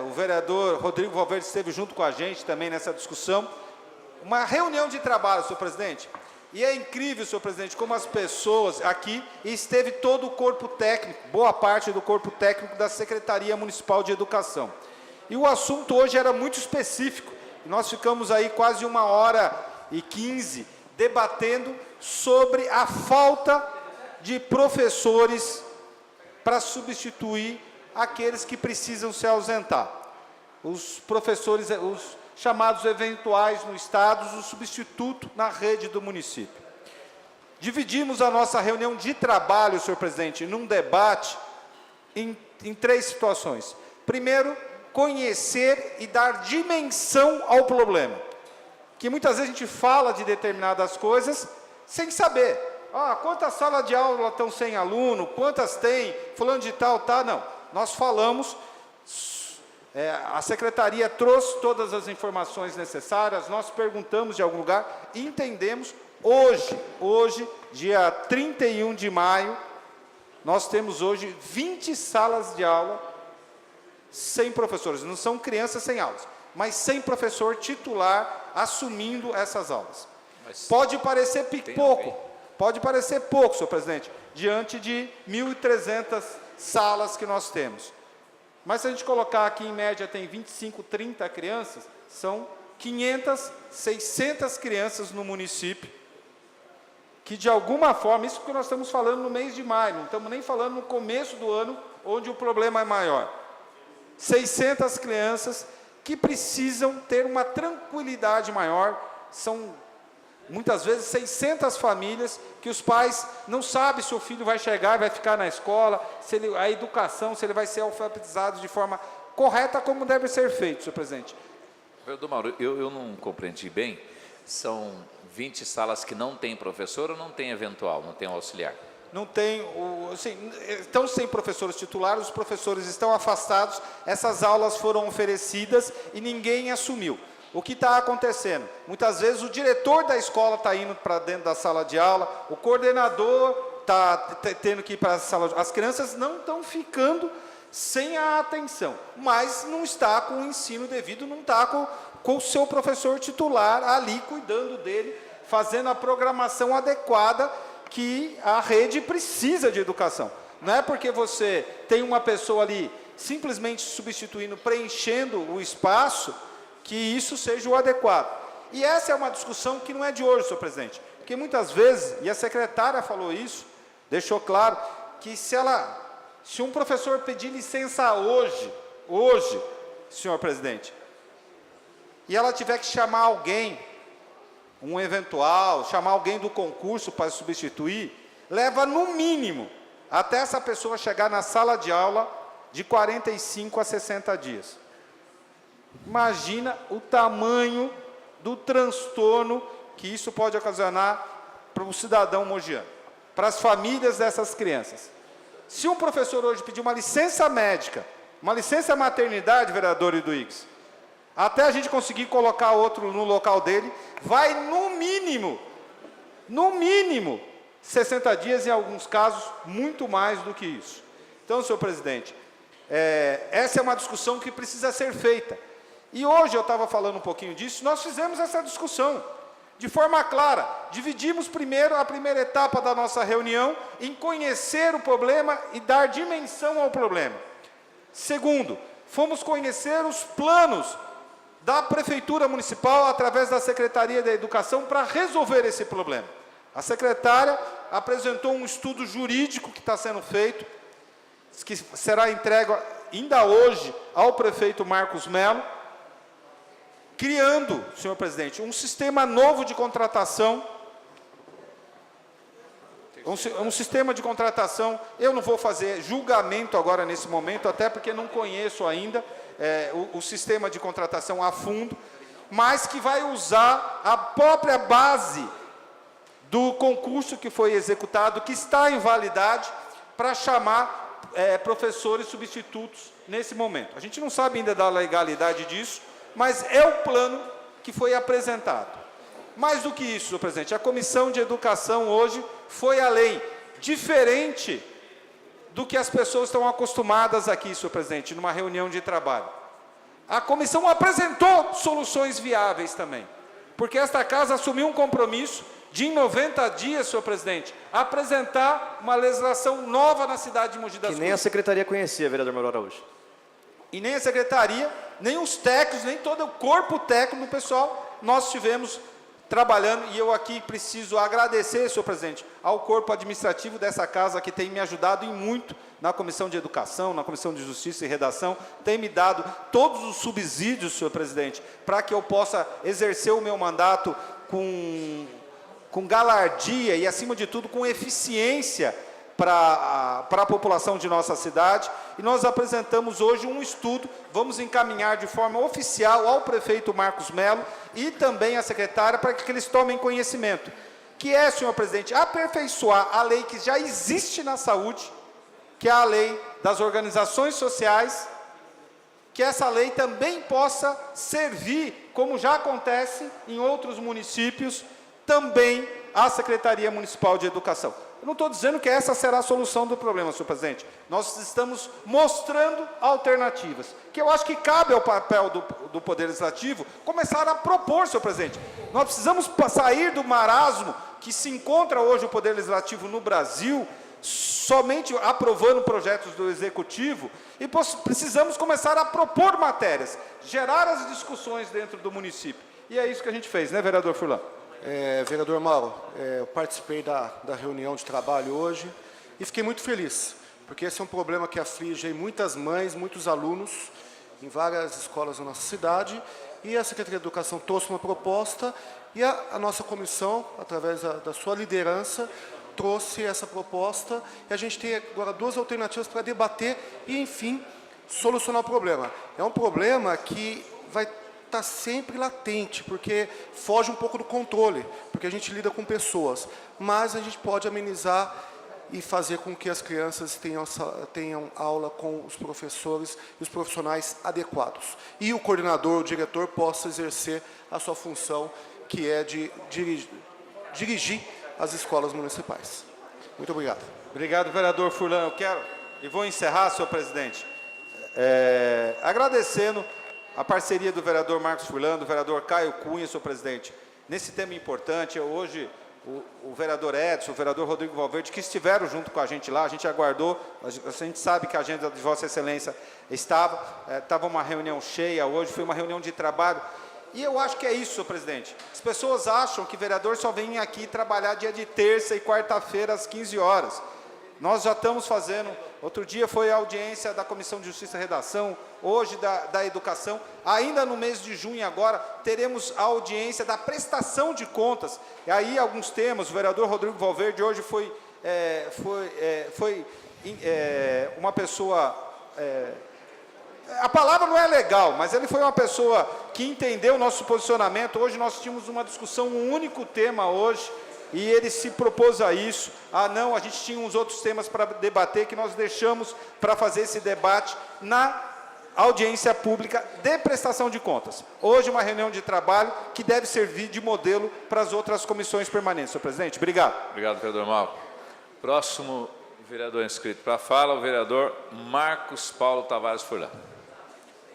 [SPEAKER 9] o vereador Rodrigo Valverde esteve junto com a gente também nessa discussão. Uma reunião de trabalho, senhor presidente. E é incrível, senhor presidente, como as pessoas aqui, e esteve todo o corpo técnico, boa parte do corpo técnico da Secretaria Municipal de Educação. E o assunto hoje era muito específico. Nós ficamos aí quase 1h15 debatendo sobre a falta de professores para substituir aqueles que precisam se ausentar. Os professores, os chamados eventuais no Estado, o substituto na rede do município. Dividimos a nossa reunião de trabalho, senhor presidente, num debate em 3 situações. Primeiro, conhecer e dar dimensão ao problema. Que muitas vezes a gente fala de determinadas coisas sem saber. Quantas salas de aula estão sem aluno, quantas tem, fulano de tal, tá? Não. Nós falamos, a secretaria trouxe todas as informações necessárias, nós perguntamos de algum lugar, entendemos. Hoje, dia 31 de maio, nós temos hoje 20 salas de aula sem professores. Não são crianças sem aulas, mas sem professor titular assumindo essas aulas. Pode parecer pouco, senhor presidente, diante de 1.300 salas que nós temos. Mas se a gente colocar aqui, em média, tem 25, 30 crianças, são 500, 600 crianças no município, que de alguma forma, isso porque nós estamos falando no mês de maio, não estamos nem falando no começo do ano, onde o problema é maior. 600 crianças que precisam ter uma tranquilidade maior, são muitas vezes 600 famílias que os pais não sabem se o filho vai chegar e vai ficar na escola, a educação, se ele vai ser alfabetizado de forma correta, como deve ser feito, senhor presidente.
[SPEAKER 1] Vereador Mauro, eu não compreendi bem, são 20 salas que não tem professor ou não tem eventual, não tem auxiliar?
[SPEAKER 9] Não tem, estão sem professores titulares, os professores estão afastados, essas aulas foram oferecidas e ninguém assumiu. O que está acontecendo? Muitas vezes o diretor da escola está indo para dentro da sala de aula, o coordenador está tendo que ir para a sala de aula. As crianças não estão ficando sem a atenção, mas não está com o ensino devido, não está com o seu professor titular ali cuidando dele, fazendo a programação adequada que a rede precisa de educação. Não é porque você tem uma pessoa ali simplesmente substituindo, preenchendo o espaço, que isso seja o adequado. E essa é uma discussão que não é de hoje, senhor presidente, porque muitas vezes, e a secretária falou isso, deixou claro, que se um professor pedir licença hoje, senhor presidente, e ela tiver que chamar alguém, um eventual, chamar alguém do concurso para substituir, leva no mínimo, até essa pessoa chegar na sala de aula, de 45 a 60 dias. Imagina o tamanho do transtorno que isso pode ocasionar para o cidadão mogiano, para as famílias dessas crianças. Se um professor hoje pedir uma licença médica, uma licença maternidade, vereador Eduígues, até a gente conseguir colocar outro no local dele, vai no mínimo, 60 dias, em alguns casos, muito mais do que isso. Então, senhor presidente, essa é uma discussão que precisa ser feita. E hoje eu estava falando um pouquinho disso, nós fizemos essa discussão de forma clara. Dividimos primeiro a primeira etapa da nossa reunião em conhecer o problema e dar dimensão ao problema. Segundo, fomos conhecer os planos da Prefeitura Municipal através da Secretaria da Educação para resolver esse problema. A secretária apresentou um estudo jurídico que está sendo feito, que será entregue ainda hoje ao prefeito Marcos Melo, criando, senhor presidente, um sistema novo de contratação, um sistema de contratação. Eu não vou fazer julgamento agora nesse momento, até porque não conheço ainda o sistema de contratação a fundo, mas que vai usar a própria base do concurso que foi executado, que está em validade, para chamar professores substitutos nesse momento. A gente não sabe ainda da legalidade disso, mas é o plano que foi apresentado. Mais do que isso, senhor presidente, a Comissão de Educação hoje foi além, diferente do que as pessoas estão acostumadas aqui, senhor presidente, numa reunião de trabalho. A comissão apresentou soluções viáveis também, porque esta casa assumiu um compromisso de, em 90 dias, senhor presidente, apresentar uma legislação nova na cidade de Mogi das Cruzes.
[SPEAKER 4] Que nem a secretaria conhecia, vereador Mauro Araújo.
[SPEAKER 9] E nem a secretaria, nem os técnicos, nem todo o corpo técnico do pessoal, nós estivemos trabalhando, e eu aqui preciso agradecer, senhor presidente, ao corpo administrativo dessa casa, que tem me ajudado em muito na Comissão de Educação, na Comissão de Justiça e Redação, tem me dado todos os subsídios, senhor presidente, para que eu possa exercer o meu mandato com galardia e, acima de tudo, com eficiência para a população de nossa cidade. E nós apresentamos hoje um estudo, vamos encaminhar de forma oficial ao prefeito Marcos Melo e também à secretária, para que eles tomem conhecimento, que é, senhor presidente, aperfeiçoar a lei que já existe na saúde, que é a lei das organizações sociais, que essa lei também possa servir, como já acontece em outros municípios, também à Secretaria Municipal de Educação. Eu não estou dizendo que essa será a solução do problema, senhor presidente. Nós estamos mostrando alternativas, que eu acho que cabe ao papel do Poder Legislativo começar a propor, senhor presidente. Nós precisamos sair do marasmo que se encontra hoje o Poder Legislativo no Brasil, somente aprovando projetos do Executivo, e precisamos começar a propor matérias, gerar as discussões dentro do município. E é isso que a gente fez, né, vereador Furlan?
[SPEAKER 5] Vereador Mauro, eu participei da reunião de trabalho hoje e fiquei muito feliz, porque esse é um problema que aflige aí muitas mães, muitos alunos em várias escolas da nossa cidade, e a Secretaria de Educação trouxe uma proposta e a nossa comissão, através da sua liderança, trouxe essa proposta, e a gente tem agora duas alternativas para debater e, enfim, solucionar o problema. É um problema que vai está sempre latente, porque foge um pouco do controle, porque a gente lida com pessoas, mas a gente pode amenizar e fazer com que as crianças tenham aula com os professores e os profissionais adequados. E o coordenador, o diretor, possa exercer a sua função, que é de dirigir as escolas municipais. Muito obrigado.
[SPEAKER 9] Obrigado, vereador Furlan. Eu quero, e vou encerrar, senhor presidente, agradecendo a parceria do vereador Marcos Furlan, do vereador Caio Cunha, senhor presidente, nesse tema importante. Hoje, o vereador Edson, o vereador Rodrigo Valverde, que estiveram junto com a gente lá, a gente aguardou, a gente sabe que a agenda de Vossa Excelência estava uma reunião cheia hoje, foi uma reunião de trabalho, e eu acho que é isso, senhor presidente. As pessoas acham que vereador só vem aqui trabalhar dia de terça e quarta-feira às 15 horas. Nós já estamos fazendo, outro dia foi a audiência da Comissão de Justiça e Redação, hoje da Educação, ainda no mês de junho agora, teremos a audiência da prestação de contas, e aí alguns temas, o vereador Rodrigo Valverde hoje foi uma pessoa, a palavra não é legal, mas ele foi uma pessoa que entendeu o nosso posicionamento. Hoje nós tínhamos uma discussão, um único tema hoje, e ele se propôs a isso. Não, a gente tinha uns outros temas para debater, que nós deixamos para fazer esse debate na audiência pública de prestação de contas. Hoje, uma reunião de trabalho que deve servir de modelo para as outras comissões permanentes. Senhor presidente, obrigado.
[SPEAKER 1] Obrigado, vereador Mauro. Próximo vereador inscrito para a fala, o vereador Marcos Paulo Tavares Furlan.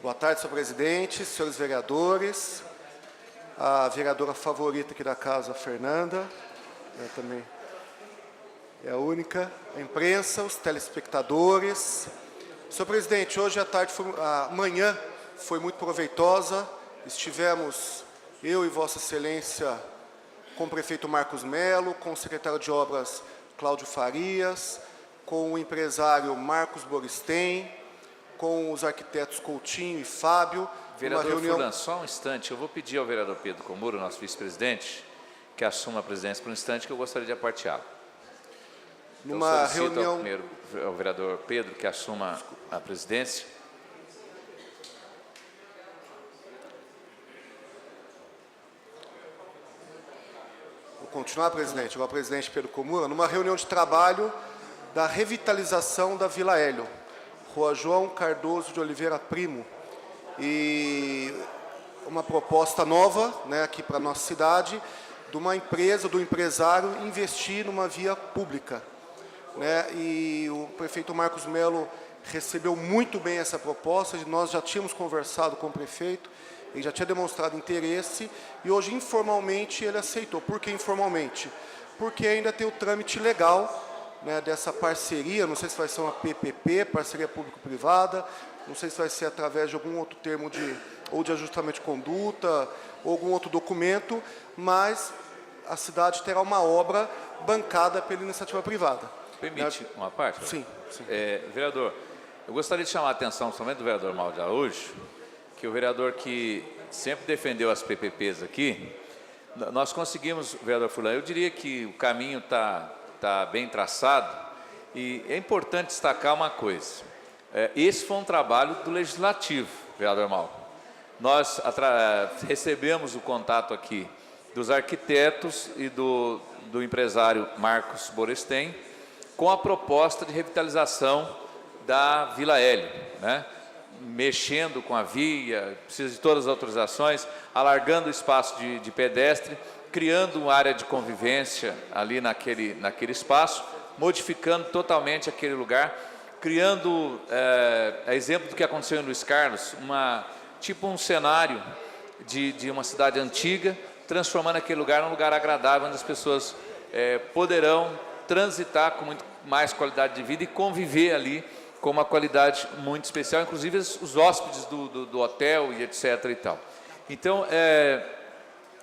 [SPEAKER 5] Boa tarde, senhor presidente, senhores vereadores, a vereadora favorita aqui da casa, Fernanda, também é a única, a imprensa, os telespectadores. Senhor presidente, hoje a manhã foi muito proveitosa. Estivemos, eu e Vossa Excelência, com o prefeito Marcos Melo, com o secretário de Obras Cláudio Farias, com o empresário Marcos Boristen, com os arquitetos Coutinho e Fábio.
[SPEAKER 1] Vereador Furlan, só um instante, eu vou pedir ao vereador Pedro Comuro, nosso vice-presidente, que assuma a presidência por um instante, que eu gostaria de aparteá-lo.
[SPEAKER 5] Numa reunião...
[SPEAKER 1] Primeiro, ao vereador Pedro, que assuma a presidência.
[SPEAKER 10] continuar, presidente, agora presidente Pedro Komura, numa reunião de trabalho da revitalização da Vila Hélio, Rua João Cardoso de Oliveira Primo, e uma proposta nova, né, aqui para a nossa cidade, de uma empresa, do empresário, investir numa via pública, né, e o prefeito Marcos Melo recebeu muito bem essa proposta, nós já tínhamos conversado com o prefeito, ele já tinha demonstrado interesse, e hoje, informalmente, ele aceitou. Por que informalmente? Porque ainda tem o trâmite legal, né, dessa parceria, não sei se vai ser uma PPP, parceria público-privada, não sei se vai ser através de algum outro termo ou de ajustamento de conduta, ou algum outro documento, mas a cidade terá uma obra bancada pela iniciativa privada.
[SPEAKER 1] Permite uma parte?
[SPEAKER 10] Sim, sim.
[SPEAKER 1] Vereador, eu gostaria de chamar a atenção somente do vereador Mauro de Araújo, que o vereador que sempre defendeu as PPPs aqui, nós conseguimos, vereador Furlan, eu diria que o caminho está bem traçado, e é importante destacar uma coisa. Esse foi um trabalho do Legislativo, vereador Mauro. Nós recebemos o contato aqui dos arquitetos e do empresário Marcos Borestein, com a proposta de revitalização da Vila Hélio, né? Mexendo com a via, precisa de todas as autorizações, alargando o espaço de pedestre, criando uma área de convivência ali naquele espaço, modificando totalmente aquele lugar, criando, a exemplo do que aconteceu em Luiz Carlos, tipo um cenário de uma cidade antiga, transformando aquele lugar num lugar agradável, onde as pessoas poderão transitar com muito mais qualidade de vida e conviver ali com uma qualidade muito especial, inclusive os hóspedes do hotel e etc. e tal. Então,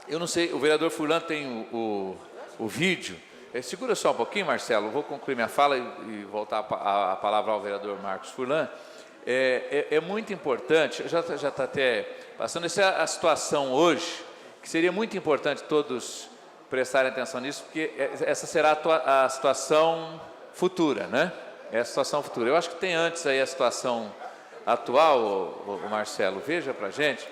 [SPEAKER 1] eu não sei, o vereador Furlan tem o vídeo. Segura só um pouquinho, Marcelo, eu vou concluir minha fala e voltar a palavra ao vereador Marcos Furlan. É muito importante, já está até passando, essa é a situação hoje, que seria muito importante todos prestarem atenção nisso, porque essa será a situação futura, né? É a situação futura. Eu acho que tem antes aí a situação atual, o Marcelo, veja para a gente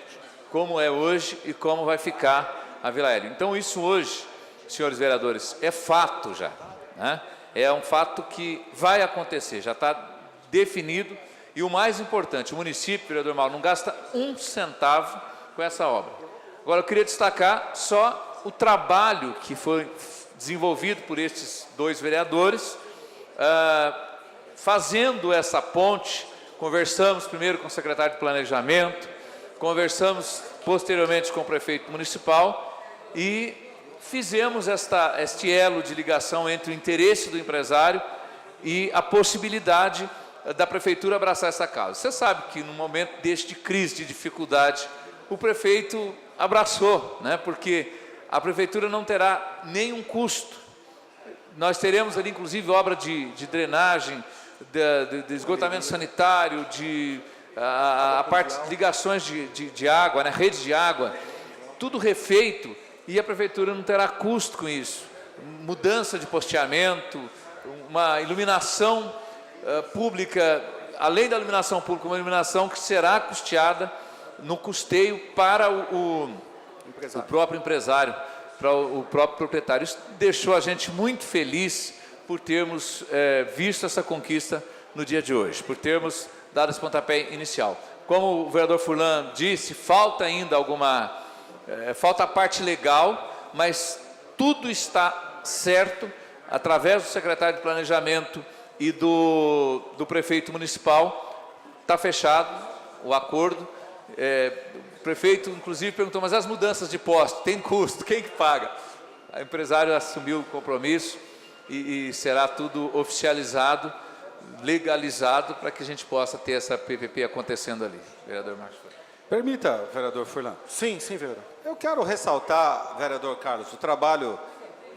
[SPEAKER 1] como é hoje e como vai ficar a Vila Hélio. Então, isso hoje, senhores vereadores, é fato já, né? É um fato que vai acontecer, já está definido, e o mais importante, o município, vereador Mauro, não gasta um centavo com essa obra. Agora, eu queria destacar só o trabalho que foi desenvolvido por estes dois vereadores, fazendo essa ponte. Conversamos primeiro com o secretário de Planejamento, conversamos posteriormente com o prefeito municipal e fizemos este elo de ligação entre o interesse do empresário e a possibilidade da prefeitura abraçar essa causa. Você sabe que no momento de crise, de dificuldade, o prefeito abraçou, né? Porque a prefeitura não terá nenhum custo. Nós teremos ali, inclusive, obra de drenagem, de esgotamento sanitário, a parte de ligações de água, né, rede de água, tudo refeito, e a prefeitura não terá custo com isso. Mudança de posteamento, uma iluminação pública, além da iluminação pública, uma iluminação que será custeada no custeio para o próprio empresário, para o próprio proprietário. Isso deixou a gente muito feliz por termos visto essa conquista no dia de hoje, por termos dado esse pontapé inicial. Como o vereador Furlan disse, falta ainda falta a parte legal, mas tudo está certo, através do secretário de Planejamento e do prefeito municipal, está fechado o acordo. O prefeito, inclusive, perguntou, mas as mudanças de poste, tem custo, quem que paga? O empresário assumiu o compromisso e será tudo oficializado, legalizado, para que a gente possa ter essa PPP acontecendo ali. Vereador Marcos Furlan.
[SPEAKER 9] Permita, vereador Furlan.
[SPEAKER 10] Sim, vereador.
[SPEAKER 9] Eu quero ressaltar, vereador Carlos, o trabalho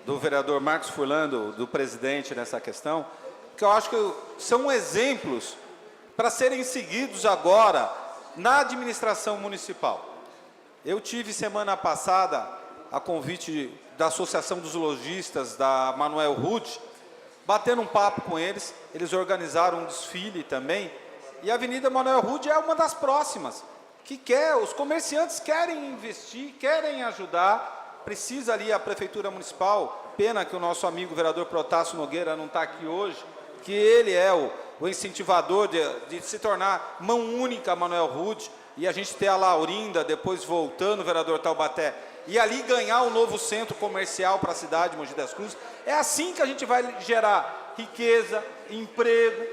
[SPEAKER 9] do vereador Marcos Furlan, do presidente nessa questão, que eu acho que são exemplos para serem seguidos agora na administração municipal. Eu tive semana passada a convite da Associação dos Lojistas, da Manuel Rude, batendo um papo com eles. Eles organizaram um desfile também, e a Avenida Manuel Rude é uma das próximas, os comerciantes querem investir, querem ajudar, precisa ali a Prefeitura Municipal, pena que o nosso amigo vereador Protásio Nogueira não está aqui hoje, que ele é o incentivador de se tornar mão única Manuel Rude, e a gente ter a Laurinda, depois voltando o vereador Taubaté, e ali ganhar um novo centro comercial para a cidade de Mogi das Cruzes. É assim que a gente vai gerar riqueza, emprego.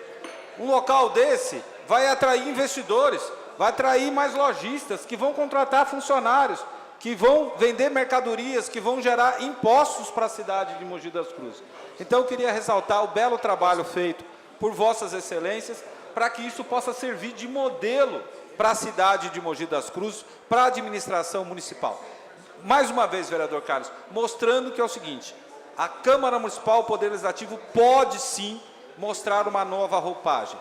[SPEAKER 9] Um local desse vai atrair investidores, vai atrair mais lojistas que vão contratar funcionários, que vão vender mercadorias, que vão gerar impostos para a cidade de Mogi das Cruzes. Então eu queria ressaltar o belo trabalho feito por vossas excelências, para que isso possa servir de modelo para a cidade de Mogi das Cruzes, para a administração municipal. Mais uma vez, vereador Carlos, mostrando que é o seguinte, a Câmara Municipal, o Poder Legislativo, pode sim mostrar uma nova roupagem.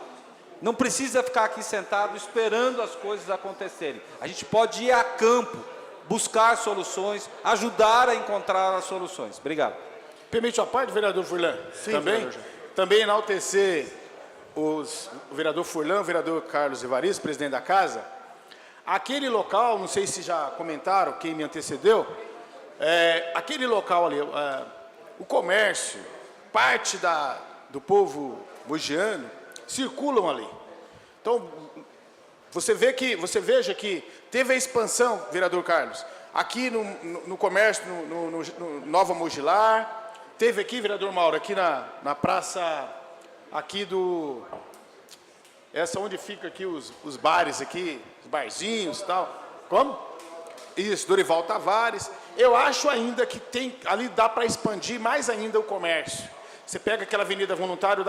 [SPEAKER 9] Não precisa ficar aqui sentado esperando as coisas acontecerem. A gente pode ir a campo, buscar soluções, ajudar a encontrar as soluções. Obrigado.
[SPEAKER 6] Permite a parte, vereador Furlan?
[SPEAKER 10] Sim,
[SPEAKER 6] também,
[SPEAKER 10] vereador.
[SPEAKER 6] também enaltecer o vereador Furlan, o vereador Carlos Evaristo, presidente da casa. Aquele local, não sei se já comentaram, quem me antecedeu, aquele local ali, o comércio, parte do povo mogiano, circulam ali. Então, você veja que teve a expansão, vereador Carlos, aqui no comércio, no Nova Mogilar, teve aqui, vereador Mauro, aqui na praça, aqui essa onde fica aqui os bares aqui, os barzinhos e tal. Como? Isso, Dorival Tavares. Eu acho ainda que ali dá para expandir mais ainda o comércio. Você pega aquela Avenida Voluntário,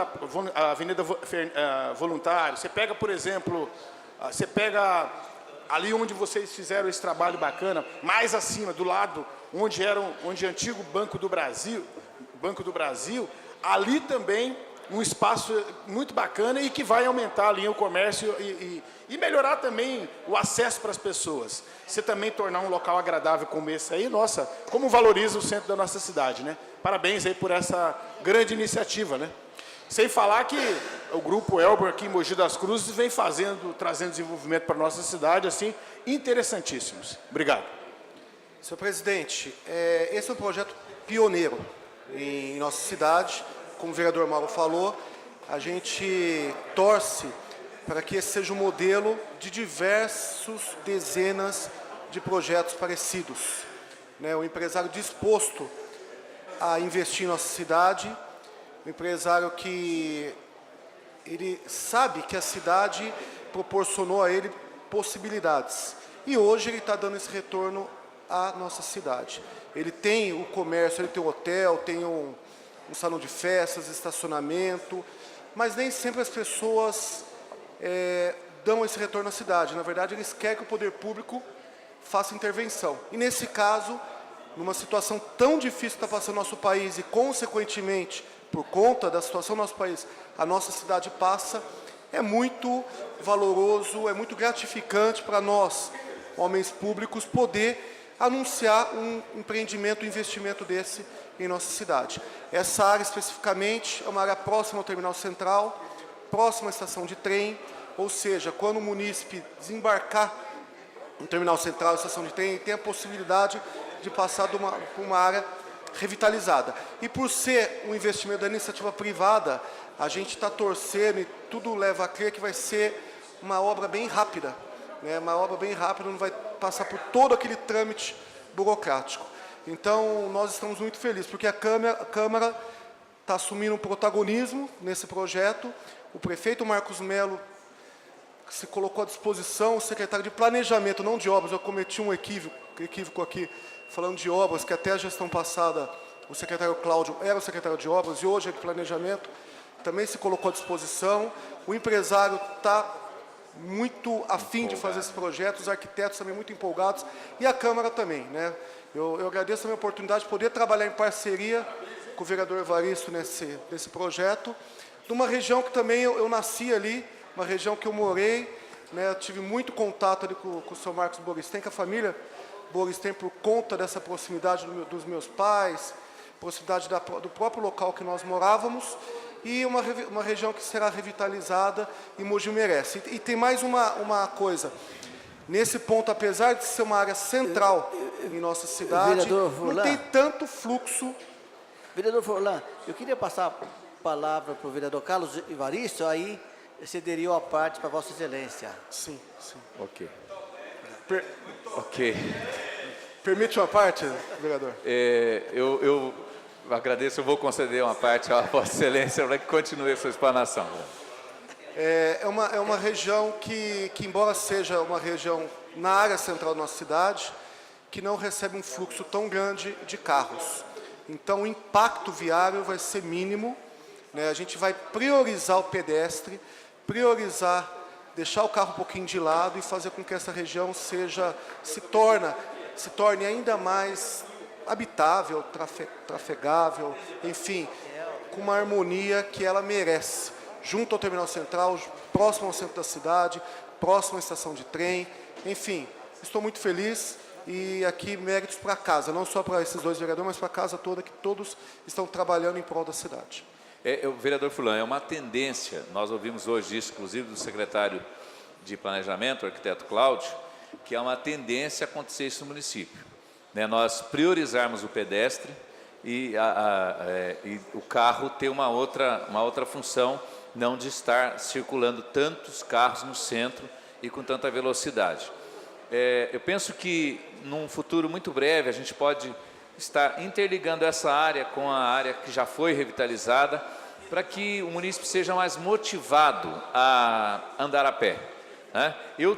[SPEAKER 6] Voluntário, você pega, por exemplo, você pega ali onde vocês fizeram esse trabalho bacana, mais acima, do lado onde é antigo Banco do Brasil, ali também um espaço muito bacana e que vai aumentar ali o comércio e melhorar também o acesso para as pessoas. Você também tornar um local agradável como esse aí, nossa, como valoriza o centro da nossa cidade, né? Parabéns aí por essa grande iniciativa, né? Sem falar que o Grupo Elber aqui em Mogi das Cruzes vem trazendo desenvolvimento para a nossa cidade, assim, interessantíssimos. Obrigado.
[SPEAKER 10] Senhor presidente, esse é um projeto pioneiro em nossa cidade. Como o vereador Mauro falou, a gente torce para que esse seja um modelo de diversos dezenas de projetos parecidos. Né? O empresário disposto a investir em nossa cidade, o empresário que ele sabe que a cidade proporcionou a ele possibilidades. E hoje ele está dando esse retorno à nossa cidade. Ele tem o comércio, ele tem o hotel, tem um salão de festas, estacionamento, mas nem sempre as pessoas dão esse retorno à cidade. Na verdade, eles querem que o poder público faça intervenção. E nesse caso, numa situação tão difícil que está passando o nosso país e, consequentemente, por conta da situação do nosso país, a nossa cidade passa, é muito valoroso, é muito gratificante para nós, homens públicos, poder anunciar um empreendimento, um investimento desse em nossa cidade. Essa área especificamente é uma área próxima ao terminal central, próxima à estação de trem, ou seja, quando o munícipe desembarcar no terminal central, estação de trem, tem a possibilidade de passar por uma área revitalizada. E por ser um investimento da iniciativa privada, a gente está torcendo e tudo leva a crer que vai ser uma obra bem rápida, né? Uma obra bem rápida, não vai passar por todo aquele trâmite burocrático. Então, nós estamos muito felizes, porque a Câmara está assumindo um protagonismo nesse projeto. O prefeito Marcos Melo se colocou à disposição, o secretário de Planejamento, não de obras, eu cometi um equívoco aqui, falando de obras, que até a gestão passada, o secretário Cláudio era o secretário de obras, e hoje é de Planejamento, também se colocou à disposição. O empresário está muito afim de fazer esse projeto, os arquitetos também muito empolgados, e a Câmara também, né? Eu agradeço a minha oportunidade de poder trabalhar em parceria com o vereador Evaristo nesse projeto, numa região que também eu nasci ali, uma região que eu morei, né? Eu tive muito contato ali com o senhor Marcos Boristen, com a família Boristen, por conta dessa proximidade dos meus pais, proximidade do próprio local que nós morávamos, e uma região que será revitalizada e Mogi merece. E tem mais uma coisa, nesse ponto, apesar de ser uma área central em nossa cidade.
[SPEAKER 11] Vereador
[SPEAKER 10] Não
[SPEAKER 11] Furlan.
[SPEAKER 10] tem tanto fluxo.
[SPEAKER 11] Vereador Furlan, eu queria passar a palavra para o vereador Carlos Evaristo, aí cederia a parte para Vossa Excelência.
[SPEAKER 10] Sim, sim.
[SPEAKER 1] Ok.
[SPEAKER 10] Per-
[SPEAKER 1] Ok.
[SPEAKER 10] Permite uma parte, vereador?
[SPEAKER 1] Eu agradeço, eu vou conceder uma parte à Vossa Excelência para que continue a sua explanação.
[SPEAKER 10] É uma região que, embora seja uma região na área central da nossa cidade, que não recebe um fluxo tão grande de carros. Então, o impacto viário vai ser mínimo, né? A gente vai priorizar o pedestre, priorizar, deixar o carro um pouquinho de lado e fazer com que essa região se torne ainda mais habitável, trafegável, enfim, com uma harmonia que ela merece, junto ao terminal central, próximo ao centro da cidade, próximo à estação de trem, enfim, estou muito feliz e aqui méritos para a casa, não só para esses 2 vereadores, mas para a casa toda, que todos estão trabalhando em prol da cidade.
[SPEAKER 1] O vereador Furlan, é uma tendência, nós ouvimos hoje isso, inclusive do secretário de Planejamento, o arquiteto Cláudio, que é uma tendência a acontecer isso no município, né? Nós priorizarmos o pedestre e o carro ter uma outra função, não de estar circulando tantos carros no centro e com tanta velocidade. Eu penso que num futuro muito breve a gente pode estar interligando essa área com a área que já foi revitalizada, para que o município seja mais motivado a andar a pé, né? Eu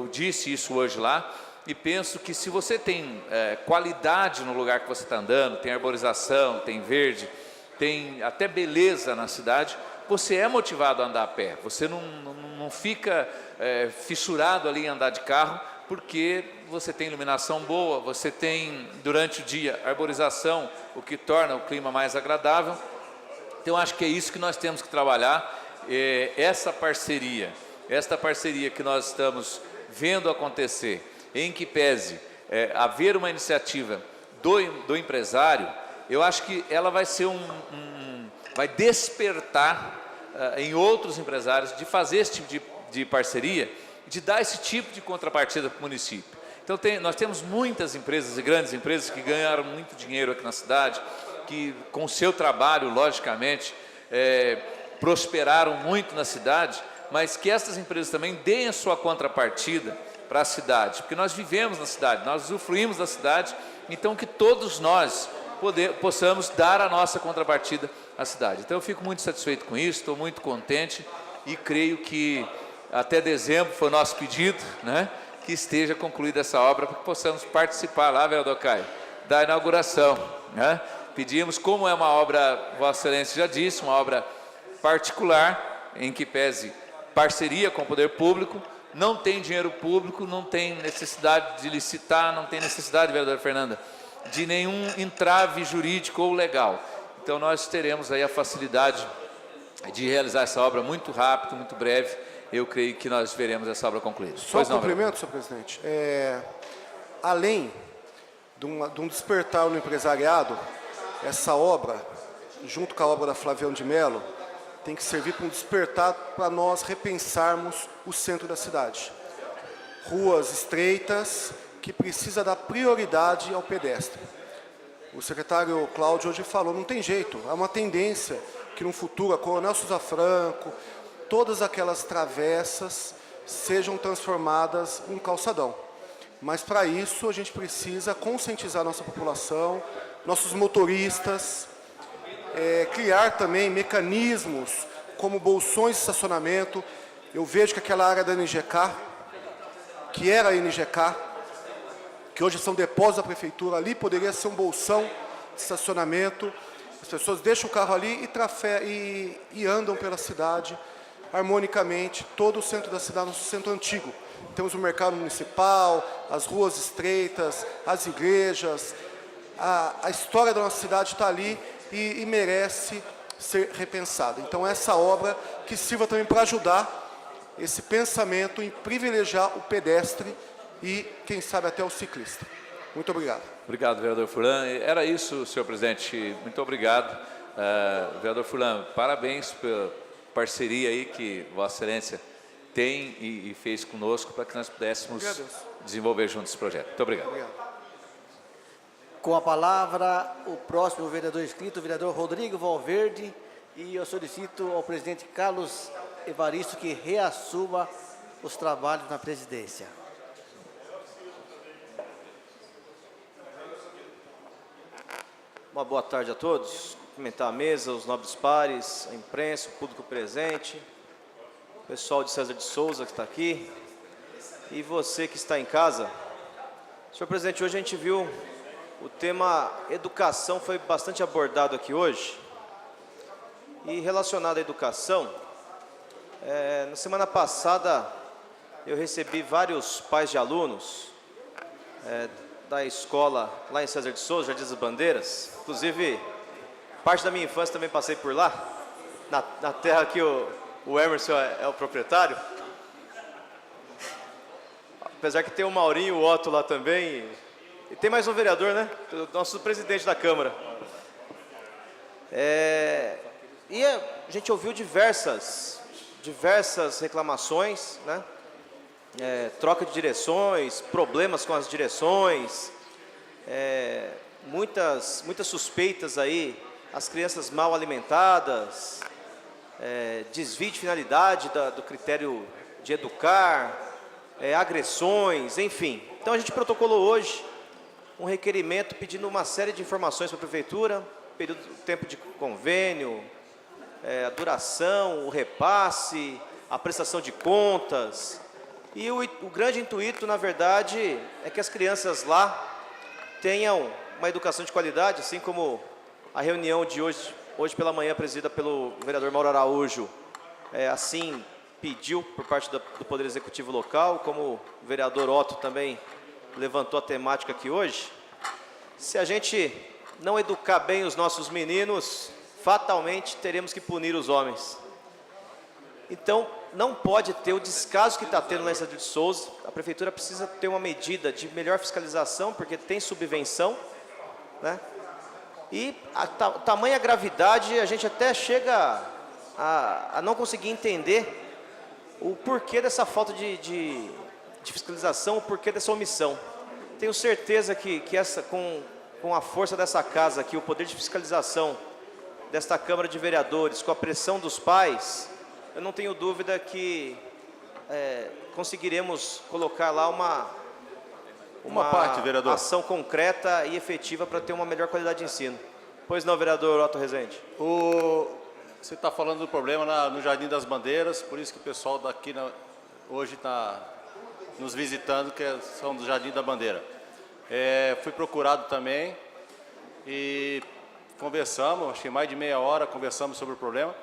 [SPEAKER 1] disse isso hoje lá, e penso que se você tem qualidade no lugar que você está andando, tem arborização, tem verde, tem até beleza na cidade, você é motivado a andar a pé, você não fica fissurado ali em andar de carro, porque você tem iluminação boa, você tem durante o dia arborização, o que torna o clima mais agradável. Então acho que é isso que nós temos que trabalhar, esta parceria que nós estamos vendo acontecer, em que pese haver uma iniciativa do empresário, eu acho que ela vai ser vai despertar em outros empresários de fazer esse tipo de parceria, de dar esse tipo de contrapartida para o município. Então nós temos muitas empresas e grandes empresas que ganharam muito dinheiro aqui na cidade, que com o seu trabalho, logicamente, prosperaram muito na cidade, mas que essas empresas também deem a sua contrapartida para a cidade, porque nós vivemos na cidade, nós usufruímos da cidade, então que todos nós possamos dar a nossa contrapartida à cidade. Então eu fico muito satisfeito com isso, estou muito contente e creio que até dezembro foi o nosso pedido, né, que esteja concluída essa obra, para que possamos participar lá, vereador Caio, da inauguração, né? Pedimos, como é uma obra, Vossa Excelência já disse, uma obra particular, em que pese parceria com o poder público, não tem dinheiro público, não tem necessidade de licitar, não tem necessidade, vereadora Fernanda, de nenhum entrave jurídico ou legal. Então nós teremos aí a facilidade de realizar essa obra muito rápido, muito breve. Eu creio que nós veremos essa obra concluída.
[SPEAKER 10] Só um cumprimento, senhor presidente. Além de um despertar no empresariado, essa obra, junto com a obra da Flaviano de Mello, tem que servir para um despertar para nós repensarmos o centro da cidade. Ruas estreitas, que precisa dar prioridade ao pedestre. O secretário Cláudio hoje falou, não tem jeito, é uma tendência que no futuro a Coronel Souza Franco, todas aquelas travessas sejam transformadas em calçadão. Mas para isso a gente precisa conscientizar a nossa população, nossos motoristas, criar também mecanismos como bolsões de estacionamento. Eu vejo que aquela área da NGK, que era a NGK, que hoje são depósitos da prefeitura, ali poderia ser um bolsão de estacionamento. As pessoas deixam o carro ali e andam pela cidade harmonicamente, todo o centro da cidade, nosso centro antigo. Temos o mercado municipal, as ruas estreitas, as igrejas. A história da nossa cidade está ali e merece ser repensada. Então, essa obra que sirva também para ajudar esse pensamento em privilegiar o pedestre e, quem sabe, até o ciclista. Muito obrigado.
[SPEAKER 1] Obrigado, vereador Furlan. Era isso, senhor presidente. Muito obrigado. Vereador Furlan, parabéns pela parceria aí que Vossa Excelência tem e fez conosco para que nós pudéssemos desenvolver juntos esse projeto. Muito obrigado.
[SPEAKER 11] Com a palavra, o próximo vereador inscrito, o vereador Rodrigo Valverde, e eu solicito ao presidente Carlos Evaristo que reassuma os trabalhos na presidência.
[SPEAKER 4] Uma boa tarde a todos. Cumprimentar a mesa, os nobres pares, a imprensa, o público presente, o pessoal de César de Souza que está aqui e você que está em casa. Senhor presidente, hoje a gente viu o tema educação foi bastante abordado aqui hoje. E relacionado à educação, na semana passada eu recebi vários pais de alunos da escola lá em César de Souza, Jardim das Bandeiras. Inclusive, parte da minha infância também passei por lá, na terra que o Emerson é o proprietário. Apesar que tem o Maurinho, o Otto lá também. E tem mais um vereador, né? O nosso presidente da Câmara. E a gente ouviu diversas reclamações, né? Troca de direções, problemas com as direções, muitas suspeitas aí, as crianças mal alimentadas, desvio de finalidade do critério de educar, agressões, enfim. Então a gente protocolou hoje um requerimento pedindo uma série de informações para a Prefeitura, tempo de convênio, a duração, o repasse, a prestação de contas. E o grande intuito, na verdade, é que as crianças lá tenham uma educação de qualidade, assim como a reunião de hoje pela manhã, presidida pelo vereador Mauro Araújo, assim pediu por parte do Poder Executivo local, como o vereador Otto também levantou a temática aqui hoje. Se a gente não educar bem os nossos meninos, fatalmente teremos que punir os homens. Então, não pode ter o descaso que está tendo lá em César de Souza. A Prefeitura precisa ter uma medida de melhor fiscalização, porque tem subvenção, né? E tamanha gravidade, a gente até chega a não conseguir entender o porquê dessa falta de fiscalização, o porquê dessa omissão. Tenho certeza que com a força dessa casa aqui, o poder de fiscalização desta Câmara de Vereadores, com a pressão dos pais, eu não tenho dúvida que conseguiremos colocar lá uma
[SPEAKER 8] parte, vereador.
[SPEAKER 4] Ação concreta e efetiva para ter uma melhor qualidade de ensino. Pois não, vereador Otto Rezende?
[SPEAKER 8] Você está falando do problema no Jardim das Bandeiras, por isso que o pessoal daqui hoje está nos visitando, que são do Jardim da Bandeira. Fui procurado também e conversamos, acho que mais de meia hora conversamos sobre o problema.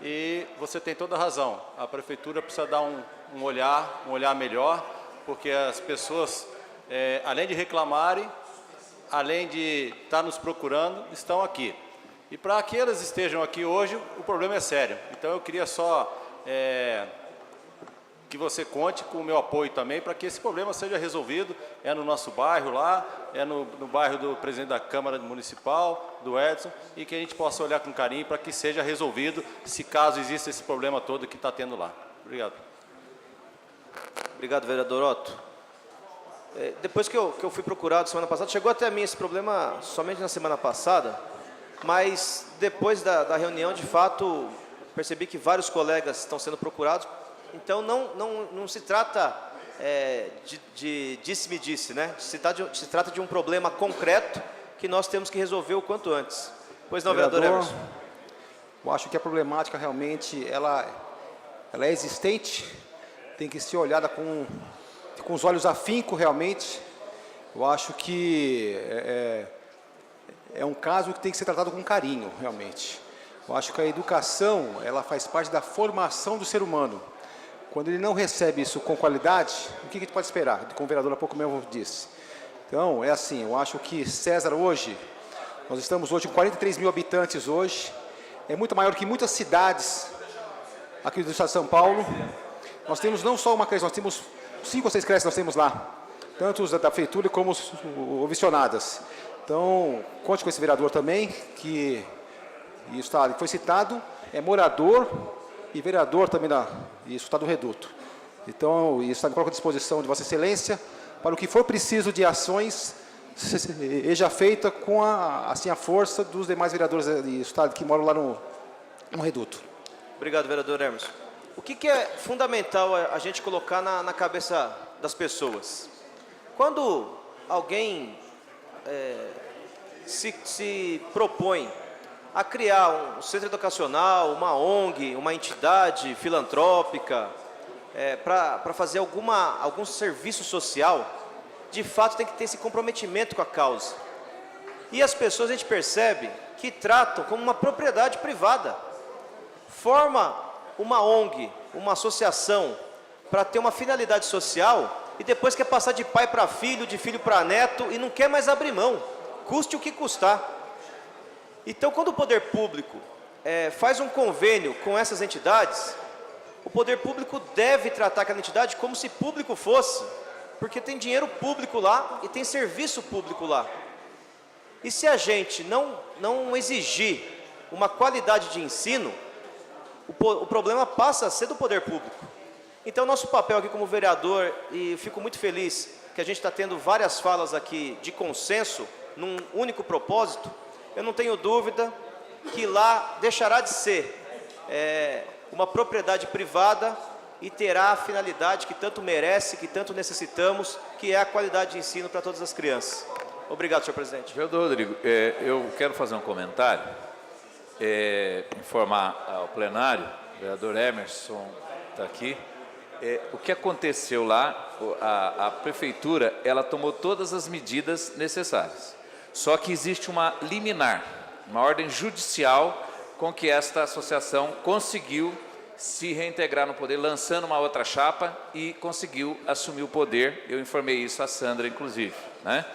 [SPEAKER 8] E você tem toda a razão, a Prefeitura precisa dar um olhar melhor, porque as pessoas, além de reclamarem, além de estar nos procurando, estão aqui. E para que elas estejam aqui hoje, o problema é sério. Então eu queria só que você conte com o meu apoio também, para que esse problema seja resolvido. É no nosso bairro lá, é no bairro do presidente da Câmara Municipal, do Edson, e que a gente possa olhar com carinho para que seja resolvido, se caso exista esse problema todo que está tendo lá. Obrigado.
[SPEAKER 4] Obrigado, vereador Otto. Depois que eu fui procurado semana passada, chegou até a mim esse problema somente na semana passada, mas depois da reunião, de fato, percebi que vários colegas estão sendo procurados. Então, não se trata de disse-me-disse, né? Se trata de um problema concreto que nós temos que resolver o quanto antes. Pois não, vereador Emerson?
[SPEAKER 7] Eu acho que a problemática realmente ela é existente, tem que ser olhada com os olhos afincos realmente. Eu acho que é um caso que tem que ser tratado com carinho, realmente. Eu acho que a educação, ela faz parte da formação do ser humano. Quando ele não recebe isso com qualidade, o que a gente pode esperar? Como o vereador há pouco mesmo disse. Então, é assim, eu acho que César hoje, nós estamos hoje com 43 mil habitantes hoje, é muito maior que muitas cidades aqui do estado de São Paulo. Nós temos não só uma creche, nós temos 5 ou 6 creches nós temos lá, tanto os da prefeitura como os visionadas. Então, conte com esse vereador também, que foi citado, é morador e vereador também, isso está do Reduto. Então, isso me coloco à disposição de Vossa Excelência para o que for preciso de ações seja feita com a força dos demais vereadores do Estado que moram lá no Reduto.
[SPEAKER 4] Obrigado, vereador Emerson. O que é fundamental a gente colocar na cabeça das pessoas? Quando alguém se propõe a criar um centro educacional, uma ONG, uma entidade filantrópica, para fazer algum serviço social, de fato tem que ter esse comprometimento com a causa. E as pessoas, a gente percebe que tratam como uma propriedade privada. Forma uma ONG, uma associação, para ter uma finalidade social, e depois quer passar de pai para filho, de filho para neto, e não quer mais abrir mão, custe o que custar. Então, quando o poder público faz um convênio com essas entidades, o poder público deve tratar aquela entidade como se público fosse, porque tem dinheiro público lá e tem serviço público lá. E se a gente não exigir uma qualidade de ensino, o problema passa a ser do poder público. Então, nosso papel aqui como vereador, e fico muito feliz que a gente está tendo várias falas aqui de consenso, num único propósito, eu não tenho dúvida que lá deixará de ser uma propriedade privada e terá a finalidade que tanto merece, que tanto necessitamos, que é a qualidade de ensino para todas as crianças. Obrigado, senhor presidente.
[SPEAKER 1] Vereador Rodrigo, eu quero fazer um comentário, informar ao plenário, o vereador Emerson está aqui. O que aconteceu lá, a prefeitura, ela tomou todas as medidas necessárias. Só que existe uma liminar, uma ordem judicial com que esta associação conseguiu se reintegrar no poder, lançando uma outra chapa e conseguiu assumir o poder. Eu informei isso a Sandra, inclusive, né?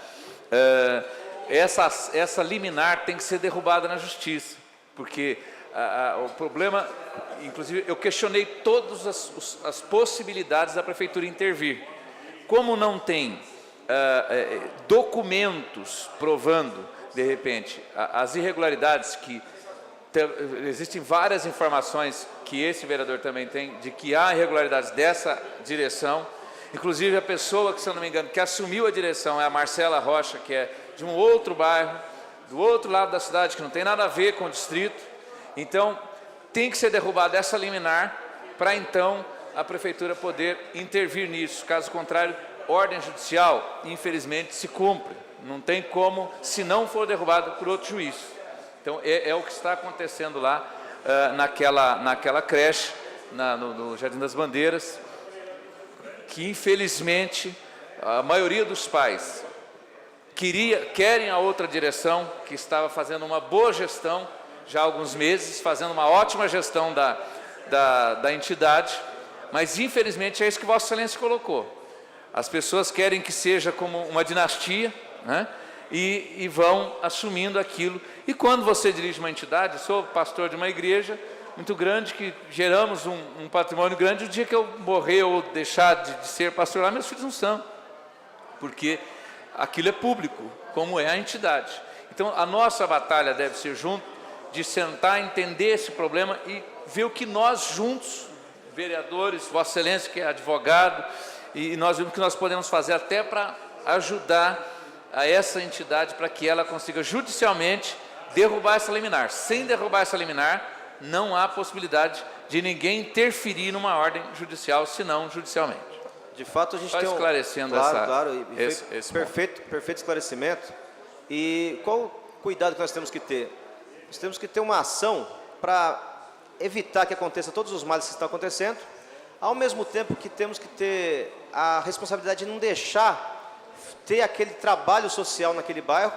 [SPEAKER 1] Essa liminar tem que ser derrubada na justiça, porque o problema, inclusive, eu questionei todas as possibilidades da prefeitura intervir. Como não tem documentos provando, de repente, as irregularidades que existem várias informações que esse vereador também tem, de que há irregularidades dessa direção. Inclusive, a pessoa que, se eu não me engano, que assumiu a direção é a Marcela Rocha, que é de um outro bairro, do outro lado da cidade, que não tem nada a ver com o distrito. Então, tem que ser derrubada essa liminar para, então, a prefeitura poder intervir nisso. Caso contrário, ordem judicial, infelizmente, se cumpre. Não tem como, se não for derrubada por outro juiz. Então, é o que está acontecendo lá naquela creche, no Jardim das Bandeiras, que, infelizmente, a maioria dos pais querem a outra direção, que estava fazendo uma boa gestão, já há alguns meses, fazendo uma ótima gestão da entidade, mas, infelizmente, é isso que Vossa Excelência colocou. As pessoas querem que seja como uma dinastia, né? E vão assumindo aquilo. E quando você dirige uma entidade, sou pastor de uma igreja muito grande, que geramos um patrimônio grande, o dia que eu morrer ou deixar de ser pastor lá, meus filhos não são, porque aquilo é público, como é a entidade. Então, a nossa batalha deve ser junto, de sentar, entender esse problema e ver o que nós juntos, vereadores, Vossa Excelência, que é advogado, e nós vemos o que nós podemos fazer até para ajudar a essa entidade, para que ela consiga judicialmente derrubar essa liminar. Sem derrubar essa liminar, não há possibilidade de ninguém interferir numa ordem judicial, senão judicialmente.
[SPEAKER 4] De fato, a gente
[SPEAKER 1] só
[SPEAKER 4] tem
[SPEAKER 1] esclarecendo
[SPEAKER 4] esse perfeito esclarecimento. E qual o cuidado que nós temos que ter? Nós temos que ter uma ação para evitar que aconteça todos os males que estão acontecendo, ao mesmo tempo que temos que ter a responsabilidade de não deixar ter aquele trabalho social naquele bairro,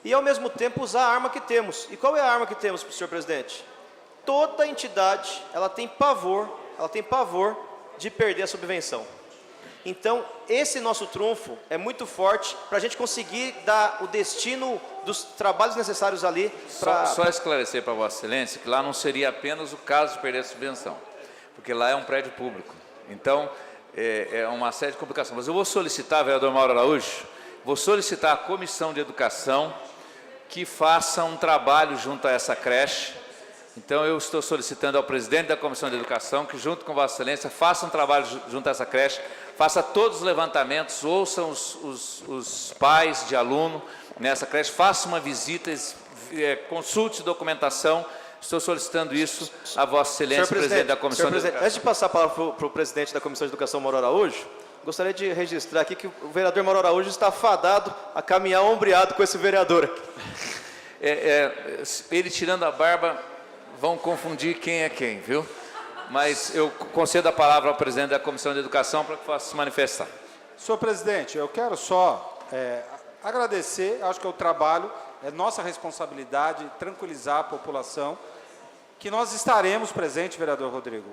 [SPEAKER 4] e ao mesmo tempo usar a arma que temos. E qual é a arma que temos, senhor presidente? Toda entidade, ela tem pavor de perder a subvenção. Então, esse nosso trunfo é muito forte para a gente conseguir dar o destino dos trabalhos necessários ali.
[SPEAKER 1] Só esclarecer para Vossa Excelência que lá não seria apenas o caso de perder a subvenção, porque lá é um prédio público. Então, é uma série de complicações. Mas eu vou solicitar, vereador Mauro Araújo, vou solicitar à Comissão de Educação que faça um trabalho junto a essa creche Então, eu estou solicitando ao presidente da Comissão de Educação que, junto com Vossa Excelência, faça um trabalho junto a essa creche, faça todos os levantamentos, ouçam os pais de aluno nessa creche, faça uma visita, consulte documentação. Estou solicitando isso a Vossa Excelência, presidente da Comissão de Educação.
[SPEAKER 4] Antes de passar a palavra para o presidente da Comissão de Educação, Mauro Araújo, gostaria de registrar aqui que o vereador Mauro Araújo está fadado a caminhar ombreado com esse vereador aqui.
[SPEAKER 1] Ele tirando a barba, vão confundir quem é quem, viu? Mas eu concedo a palavra ao presidente da Comissão de Educação para que possa se manifestar.
[SPEAKER 9] Senhor presidente, eu quero só agradecer, acho que é o trabalho, é nossa responsabilidade tranquilizar a população, que nós estaremos presentes, vereador Rodrigo.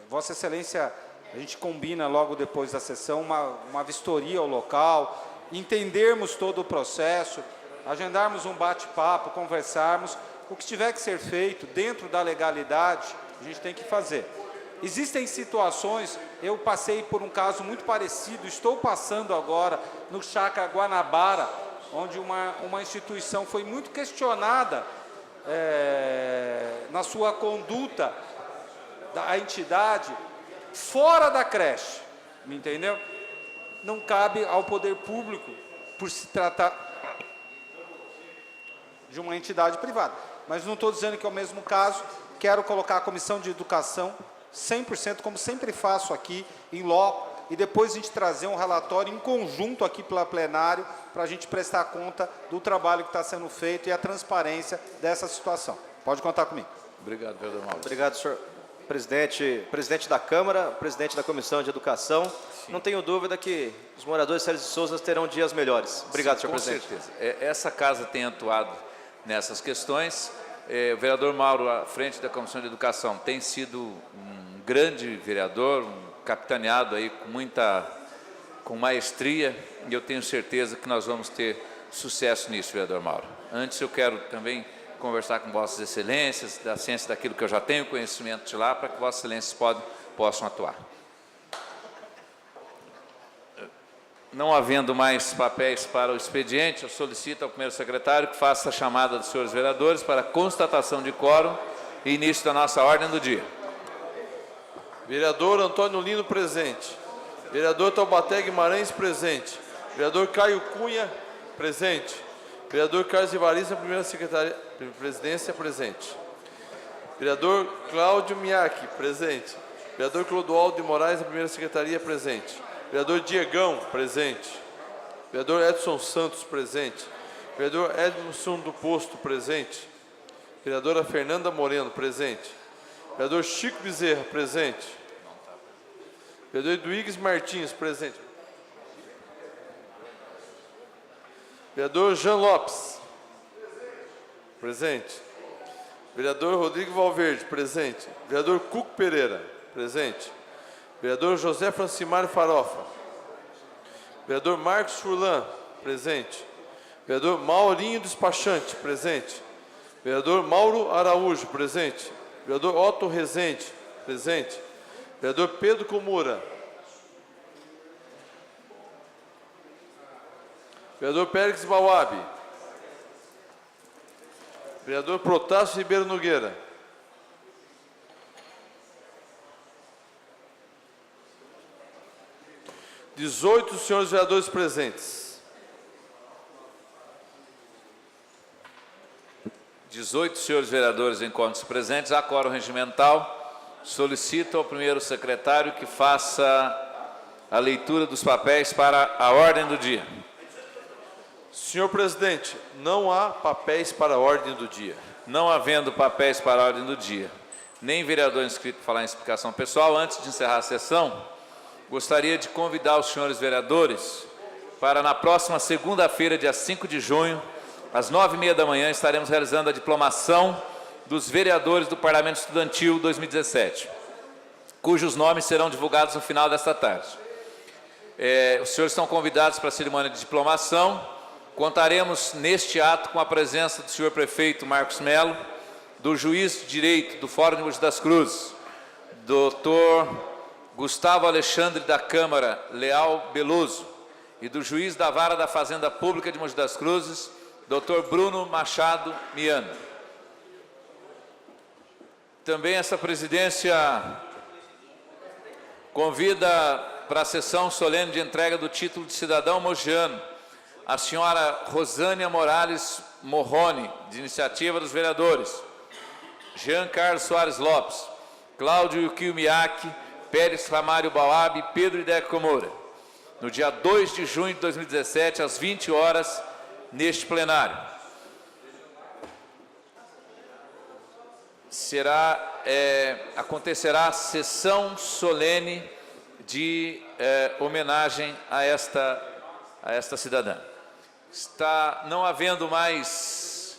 [SPEAKER 9] Vossa Excelência, a gente combina logo depois da sessão uma vistoria ao local, entendermos todo o processo, agendarmos um bate-papo, conversarmos, o que tiver que ser feito dentro da legalidade, a gente tem que fazer. Existem situações, eu passei por um caso muito parecido, estou passando agora no Chácara Guanabara, onde uma instituição foi muito questionada na sua conduta da entidade fora da creche, me entendeu? Não cabe ao poder público, por se tratar de uma entidade privada. Mas não estou dizendo que é o mesmo caso, quero colocar a Comissão de Educação 100%, como sempre faço aqui, em loco, e depois a gente trazer um relatório em conjunto aqui pela plenário, para a gente prestar conta do trabalho que está sendo feito e a transparência dessa situação. Pode contar comigo.
[SPEAKER 1] Obrigado, vereador Mauro.
[SPEAKER 4] Obrigado, senhor presidente da Câmara, presidente da Comissão de Educação. Sim. Não tenho dúvida que os moradores de Sérgio de Souza terão dias melhores. Obrigado, senhor presidente.
[SPEAKER 1] Com certeza. Essa casa tem atuado nessas questões. O vereador Mauro, à frente da Comissão de Educação, tem sido um grande vereador, capitaneado aí com maestria, e eu tenho certeza que nós vamos ter sucesso nisso, vereador Mauro. Antes, eu quero também conversar com Vossas Excelências, da ciência daquilo que eu já tenho conhecimento de lá, para que Vossas Excelências possam atuar. Não havendo mais papéis para o expediente, eu solicito ao primeiro secretário que faça a chamada dos senhores vereadores para constatação de quórum e início da nossa ordem do dia.
[SPEAKER 2] Vereador Antônio Lino, presente. Vereador Taubaté Guimarães, presente. Vereador Caio Cunha, presente. Vereador Carlos Evaristo, primeira presidência, presente. Vereador Cláudio Miaki, presente. Vereador Clodoaldo de Moraes, da primeira secretaria, presente. Vereador Diegão, presente. Vereador Edson Santos, presente. Vereador Edson do Posto, presente. Vereadora Fernanda Moreno, presente. Vereador Chico Bezerra, presente. Vereador Eduígues Martins, presente. Vereador Jean Lopes, presente. Vereador Rodrigo Valverde, presente. Vereador Cuco Pereira, presente. Vereador José Francimário Farofa. Vereador Marcos Furlan, presente. Vereador Maurinho Despachante, presente. Vereador Mauro Araújo, presente. Vereador Otto Rezende, presente. Vereador Pedro Comura. Vereador Pérez Bauabe. Vereador Protásio Ribeiro Nogueira. Dezoito senhores vereadores presentes.
[SPEAKER 1] 18 senhores vereadores encontram-se presentes. Há quórum regimental. Solicito ao primeiro secretário que faça a leitura dos papéis para a ordem do dia.
[SPEAKER 2] Senhor presidente, não há papéis para a ordem do dia.
[SPEAKER 1] Não havendo papéis para a ordem do dia, nem vereador inscrito para falar em explicação pessoal, antes de encerrar a sessão, gostaria de convidar os senhores vereadores para, na próxima segunda-feira, dia 5 de junho, às 9h30 da manhã, estaremos realizando a diplomação dos vereadores do Parlamento Estudantil 2017, cujos nomes serão divulgados no final desta tarde. Os senhores estão convidados para a cerimônia de diplomação. Contaremos neste ato com a presença do senhor prefeito Marcos Melo, do juiz de direito do Fórum de Mogi das Cruzes, doutor Gustavo Alexandre da Câmara Leal Beluso, e do juiz da Vara da Fazenda Pública de Mogi das Cruzes, doutor Bruno Machado Miano. Também essa presidência convida para a sessão solene de entrega do título de cidadão mogiano a senhora Rosânia Morales Morrone, de iniciativa dos vereadores Jean Carlos Soares Lopes, Cláudio Yukio Miyake, Pérez Ramário Bauab e Pedro Ideco Moura, no dia 2 de junho de 2017, às 20 horas, neste plenário. Acontecerá a sessão solene de homenagem a esta cidadã. Não havendo mais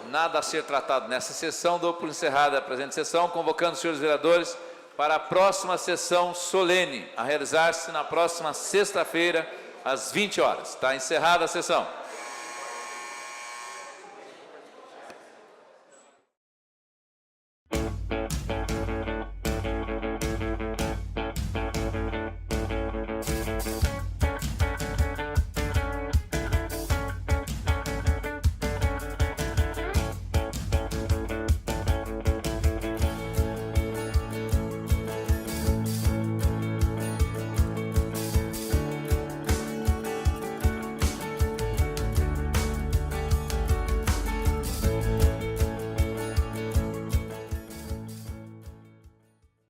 [SPEAKER 1] nada a ser tratado nessa sessão, dou por encerrada a presente sessão, convocando os senhores vereadores para a próxima sessão solene, a realizar-se na próxima sexta-feira, às 20 horas. Está encerrada a sessão.